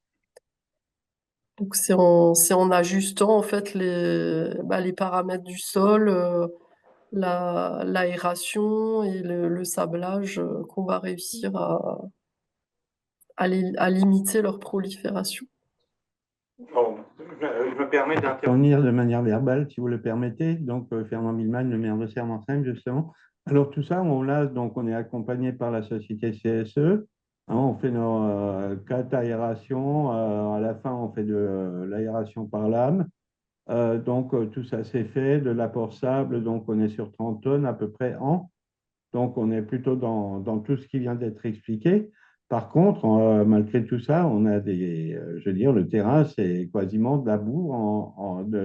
Donc, c'est en ajustant en fait les paramètres du sol, l'aération et le sablage qu'on va réussir à limiter leur prolifération.
Bon, je me permets d'intervenir de manière verbale, si vous le permettez. Donc, Fernand Milman, le maire de Sermentheim, justement. Alors, tout ça, donc, on est accompagné par la société CSE. Hein, on fait nos 4 aérations. À la fin, on fait de l'aération par lame. Donc, tout ça, c'est fait. De l'apport sable, donc, on est sur 30 tonnes à peu près an. Donc, on est plutôt dans tout ce qui vient d'être expliqué. Par contre, malgré tout ça, on a je veux dire, le terrain, c'est quasiment de la boue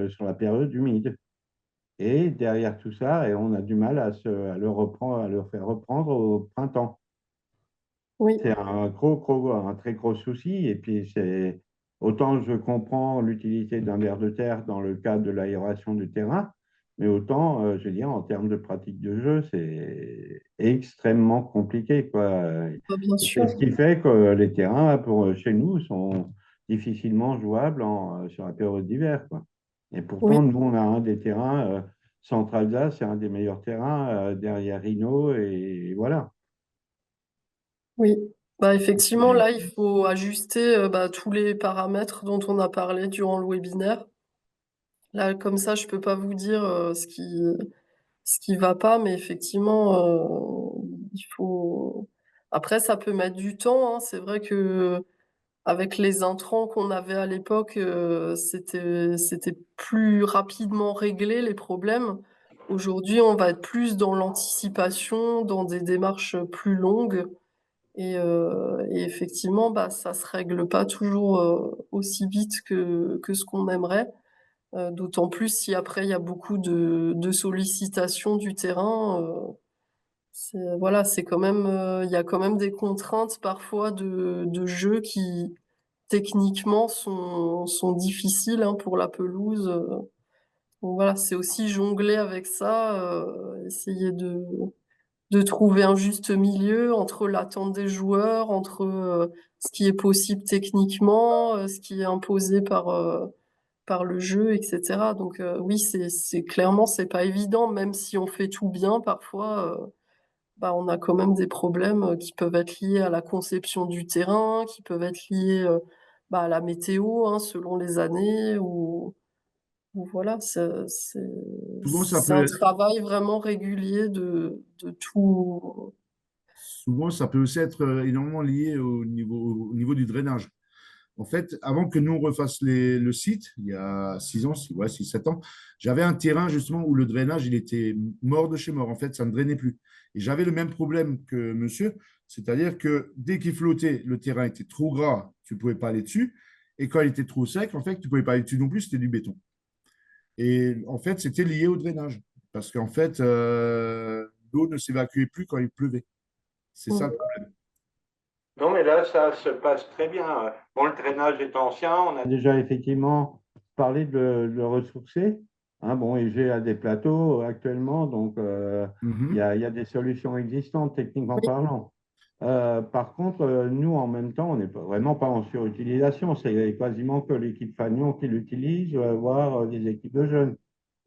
sur la période humide. Et derrière tout ça, et on a du mal à le faire reprendre au printemps.
Oui,
C'est un très gros souci. Et puis, autant je comprends l'utilité d'un ver de terre dans le cadre de l'aération du terrain, mais autant, je veux dire, en termes de pratique de jeu, c'est extrêmement compliqué, quoi.
bah, bien
Et c'est
sûr.
ce qui fait que les terrains, chez nous, sont difficilement jouables sur la période d'hiver, quoi. Et
Oui,
pourtant, nous, on a un des terrains, Centre-Alsace, c'est un des meilleurs terrains derrière Rhino, et voilà.
oui. Bah, effectivement, là, il faut ajuster bah, tous les paramètres dont on a parlé durant le webinaire. Là, comme ça, je peux pas vous dire ce qui va pas, mais effectivement, il faut. Après, ça peut mettre du temps, hein. C'est vrai que avec les intrants qu'on avait à l'époque, c'était plus rapidement réglé les problèmes. Aujourd'hui, on va être plus dans l'anticipation, dans des démarches plus longues. Et effectivement, bah, ça se règle pas toujours aussi vite que ce qu'on aimerait. D'autant plus si après il y a beaucoup de sollicitations du terrain. Voilà, c'est quand même, il y a quand même des contraintes parfois de jeu qui techniquement sont difficiles hein, pour la pelouse. Donc voilà, c'est aussi jongler avec ça, essayer de trouver un juste milieu entre l'attente des joueurs, entre ce qui est possible techniquement, ce qui est imposé par le jeu, etc. Donc oui, c'est clairement, c'est pas évident, même si on fait tout bien, parfois, bah, on a quand même des problèmes qui peuvent être liés à la conception du terrain, qui peuvent être liés bah, à la météo, hein, selon les années, ou voilà,
Souvent, ça
c'est un
peut,
travail vraiment régulier de tout.
souvent, ça peut aussi être énormément lié au niveau du drainage. En fait, avant que nous on refasse le site, il y a 6 ans, ouais, 6, 7 ans, j'avais un terrain justement où le drainage, il était mort de chez mort. En fait, ça ne drainait plus. Et j'avais le même problème que monsieur, c'est-à-dire que dès qu'il flottait, le terrain était trop gras, tu ne pouvais pas aller dessus. Et quand il était trop sec, en fait, tu ne pouvais pas aller dessus non plus, c'était du béton. Et en fait, c'était lié au drainage. Parce qu'en fait, l'eau ne s'évacuait plus quand il pleuvait. C'est ça le
Mm.
problème.
Non, mais là, ça se passe très bien. Bon, le drainage est ancien. On a déjà effectivement parlé de le ressourcer. Hein, bon, et j'ai à des plateaux actuellement, donc
Mhm.
il y a des solutions existantes, techniquement
Oui,
parlant. Par contre, nous, en même temps, on n'est vraiment pas en surutilisation. C'est quasiment que l'équipe Fagnon qui l'utilise, voire des équipes de jeunes.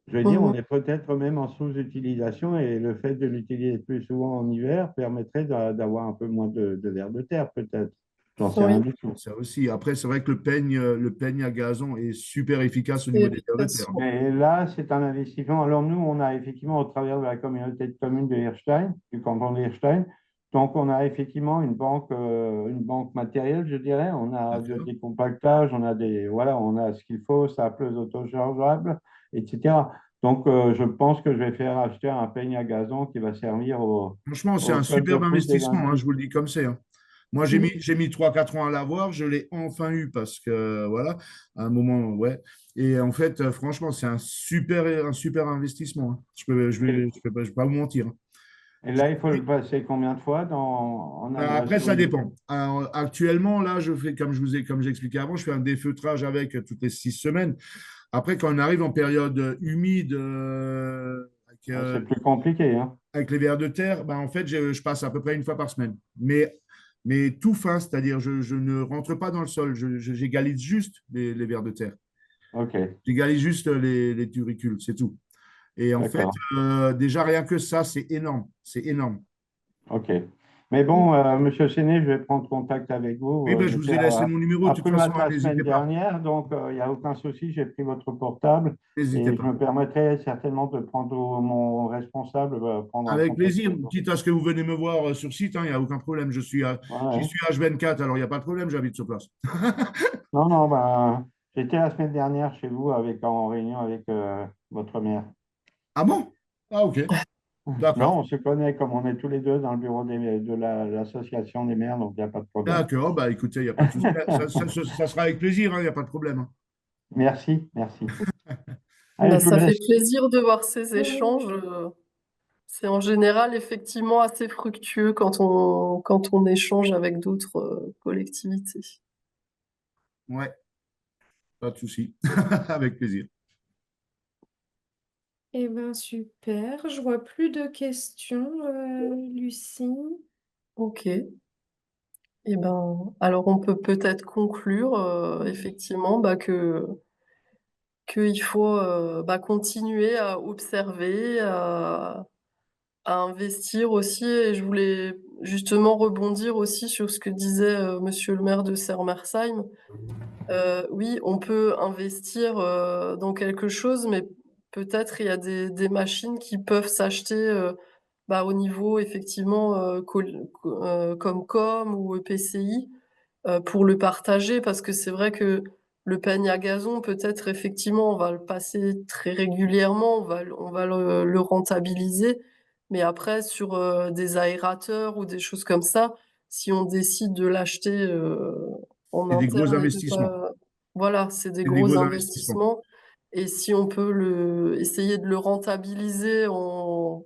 Je veux dire,
mhm.
on est peut-être même en sous-utilisation et le fait de l'utiliser plus souvent en hiver permettrait d'avoir un peu moins de vers de terre, peut-être. J'en sais rien
Oui,
du tout.
Ça aussi. Après, c'est vrai que le peigne à gazon est super efficace au
c'est
niveau des vers de
efficace.
terre.
Mais là, c'est un investissement. Alors nous, on a effectivement, au travers de la communauté de communes de Hirstein, du canton de Hirstein, donc on a effectivement une banque matérielle, je dirais. On a
D'accord.
des compactages, on a voilà, on a ce qu'il faut, sapleuse autochargeable, etc. Donc je pense que je vais faire acheter un peigne à gazon qui va servir
Franchement, c'est
au
un
club de
superbe
foot des
investissement, hein, je
Vindous.
vous le dis comme c'est, hein. Moi,
Mhm.
j'ai mis 3 4 ans à l'avoir, je l'ai enfin eu parce que, voilà, à un moment, ouais. Et en fait, franchement, c'est un super investissement, hein.
Et,
Je vais pas vous mentir, hein.
et là, il faut le passer combien de fois
Après,
sur
ça
une...
dépend. Alors, actuellement, là, je fais, comme j'ai expliqué avant, je fais un défeutrage avec toutes les 6 semaines. Après, quand on arrive en période humide,
C'est plus compliqué, hein.
avec les vers de terre, ben, en fait, je passe à peu près une fois par semaine. Mais tout fin, c'est-à-dire je ne rentre pas dans le sol, j'égalise juste les vers de terre.
OK,
J'égalise juste les turicules, c'est tout. Et en fait,
d'accord.
déjà rien que ça, c'est énorme. C'est énorme.
OK. Mais bon, Monsieur Séné, je vais prendre contact avec vous.
Oui, ben, je vous
J'étais
ai laissé mon numéro, de
à
toute façon,
Prumat
hein,
la semaine
n'hésitez pas.
dernière, donc il n'y a aucun souci. J'ai pris votre portable
N'hésitez
et je
pas.
me permettrai certainement de prendre mon responsable, prendre un
Avec
contact
plaisir,
avec vous.
quitte à ce que vous venez me voir sur site, hein, il n'y a aucun problème.
Ouais,
J'y
ouais.
suis H24, alors il n'y a pas de problème, j'habite sur place.
Non, non, ben, j'étais la semaine dernière chez vous en réunion avec votre mère.
Ah bon? Ah, ok.
Non,
D'accord.
on se connaît comme on est tous les deux dans le bureau de l'association des maires, donc il n'y a pas de problème.
D'accord. Bah, écoutez, il n'y a pas de souci. Ça sera avec plaisir, hein, il n'y a pas de problème, hein.
Merci, merci. Allez,
Bah,
je vous
ça fait
laisse.
plaisir de voir ces échanges. C'est en général effectivement assez fructueux quand on échange avec d'autres collectivités.
Ouais, pas de souci. Avec plaisir.
Eh ben super, je vois plus de questions, Lucie.
Ok. Et ben, alors on peut peut-être conclure effectivement bah, que qu'il faut continuer à observer, à investir aussi. Et je voulais justement rebondir aussi sur ce que disait Monsieur le maire de Sermersheim. Oui, on peut investir dans quelque chose, mais peut-être il y a des machines qui peuvent s'acheter au niveau effectivement Comcom ou EPCI pour le partager, parce que c'est vrai que le panier à gazon, peut-être effectivement, on va le passer très régulièrement, on va le rentabiliser, mais après sur des aérateurs ou des choses comme ça, si on décide de l'acheter en
C'est des gros
interne et de
investissements.
pas... Voilà, c'est des
C'est des
gros
gros investissements.
investissements. Et si on peut essayer de le rentabiliser en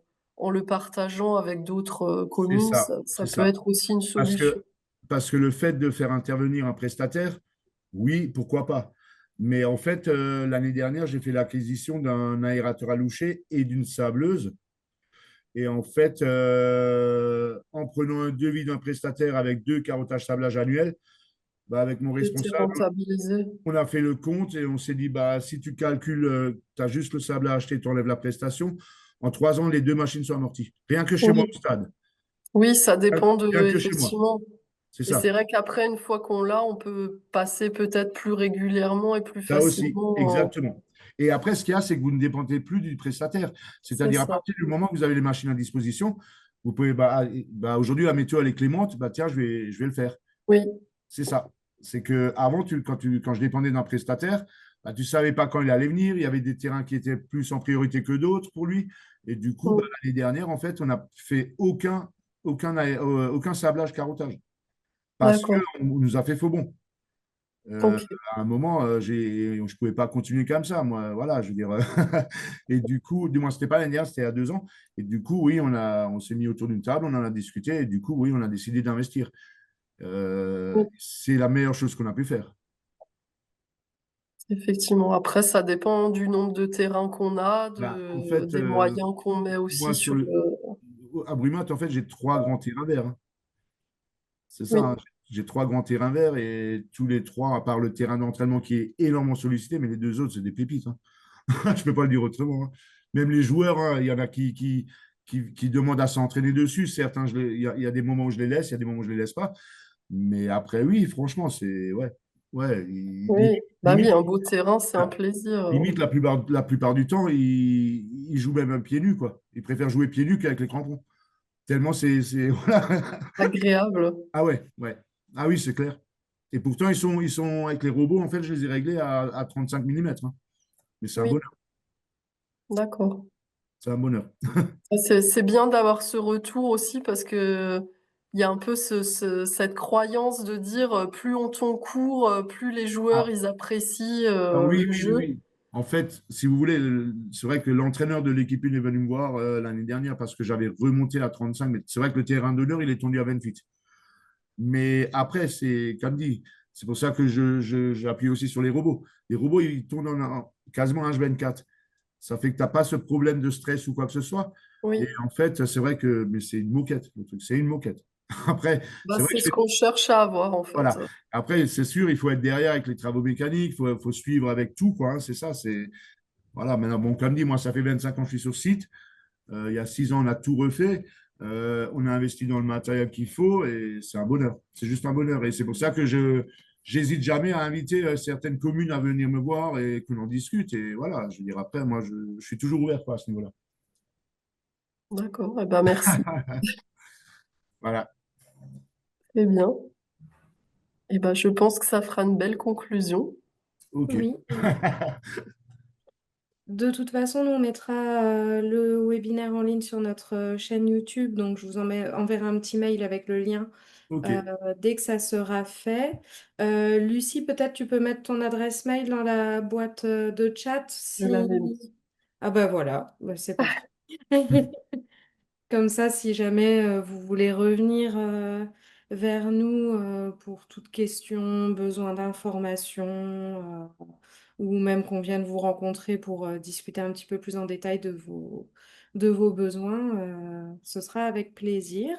le partageant avec d'autres
C'est
communes,
ça,
ça
c'est
peut
ça.
être aussi une
Parce
solution.
que, parce que le fait de faire intervenir un prestataire, oui, pourquoi pas. Mais en fait, l'année dernière, j'ai fait l'acquisition d'un aérateur à loucher et d'une sableuse. Et en fait, en prenant un devis d'un prestataire avec 2 carottages-sablage annuels, bah, avec mon
C'était
responsable,
rentabilisé.
on a fait le compte et on s'est dit, bah, si tu calcules, tu as juste le sable à acheter, tu enlèves la prestation, en 3 ans, les 2 machines sont amorties. Rien que chez moi au
Oui,
stade.
oui, ça dépend
Rien que chez moi.
effectivement.
C'est
Et c'est
ça.
vrai qu'après, une fois qu'on l'a, on peut passer peut-être plus régulièrement et plus
Ça aussi,
facilement.
exactement. Et après, ce qu'il y a, c'est que vous ne dépendez plus du prestataire.
C'est
C'est-à-dire, à
ça.
partir du moment où vous avez les machines à disposition, vous pouvez, bah, aujourd'hui, la météo, elle est clémente, bah, tiens, je vais le faire.
Oui,
C'est ça. C'est que avant, quand je dépendais d'un prestataire, bah, tu ne savais pas quand il allait venir. Il y avait des terrains qui étaient plus en priorité que d'autres pour lui. Et du coup, bah,
oui,
l'année dernière, en fait, on n'a fait aucun sablage carottage parce
d'accord.
qu'on nous a fait faux bon. Euh,
Ok.
à un moment, je ne pouvais pas continuer comme ça. Moi, voilà, je veux dire. Et du coup, du moins, ce n'était pas l'année dernière, c'était il y a 2 ans. Et du coup, oui, on s'est mis autour d'une table, on en a discuté. Et du coup, oui, on a décidé d'investir.
Oui,
C'est la meilleure chose qu'on a pu faire.
effectivement. Après, ça dépend du nombre de terrains qu'on a,
Bah, en fait,
des moyens qu'on met aussi
moi,
sur le.
à Brumath, en fait, j'ai 3 grands terrains verts, hein. C'est ça,
Oui,
hein. J'ai 3 grands terrains verts et tous les trois, à part le terrain d'entraînement qui est énormément sollicité, mais les 2 autres, c'est des pépites, hein. Je ne peux pas le dire autrement, hein. Même les joueurs, hein, il y en a qui demandent à s'entraîner dessus. Certes, hein, il y a des moments où je les laisse, il y a des moments où je ne les laisse pas. Mais après, oui, franchement, c'est ouais, ouais.
Oui, bah oui,
Limite,
un beau terrain, c'est un plaisir.
limite la plupart du temps, il joue même pieds nus, quoi. Il préfère jouer pieds nus qu'avec les crampons. Tellement voilà.
Agréable.
Ah ouais, ouais. Ah oui, c'est clair. Et pourtant, ils sont avec les robots, en fait, je les ai réglés à 35 millimètres. Mais c'est un
Oui,
bonheur.
d'accord.
C'est un bonheur.
C'est bien d'avoir ce retour aussi parce que il y a un peu cette croyance de dire plus on tourne court, plus les joueurs
Ah,
ils apprécient
ah oui,
le
oui, oui,
jeu.
oui. En fait, si vous voulez, c'est vrai que l'entraîneur de l'équipe 1 est venu me voir l'année dernière parce que j'avais remonté à 35. Mais c'est vrai que le terrain d'honneur, il est tombé à 28. Mais après, c'est comme dit, c'est pour ça que j'appuie aussi sur les robots. Les robots, ils tournent quasiment H24. Ça fait que tu n'as pas ce problème de stress ou quoi que ce soit. Et
Oui,
en fait, c'est vrai que mais c'est une moquette, le truc. C'est une moquette. Après,
bah,
c'est vrai que
c'est ce qu'on cherche à avoir en fait.
voilà. Après, c'est sûr, il faut être derrière avec les travaux mécaniques, il faut suivre avec tout, quoi, hein, c'est ça. Voilà. Maintenant, bon, comme dit, moi, ça fait 25 ans que je suis sur site. Il y a 6 ans, on a tout refait. On a investi dans le matériel qu'il faut et c'est un bonheur. C'est juste un bonheur. Et c'est pour ça que je j'hésite jamais à inviter certaines communes à venir me voir et que l'on discute. Et voilà, je veux dire, après, moi, je suis toujours ouvert quoi, à ce niveau-là.
D'accord, eh ben merci,
Voilà.
très bien. Et ben je pense que ça fera une belle conclusion.
OK.
Oui. De toute façon, nous, on mettra le webinaire en ligne sur notre chaîne YouTube. Donc, je vous enverrai un petit mail avec le lien
OK.
dès que ça sera fait. Lucie, peut-être tu peux mettre ton adresse mail dans la boîte de chat
Je
si...
l'avais mis.
Ah bah voilà, bah, c'est parfait. Comme ça, si jamais vous voulez revenir vers nous pour toute question, besoin d'informations, ou même qu'on vienne vous rencontrer pour discuter un petit peu plus en détail de vos besoins, ce sera avec plaisir.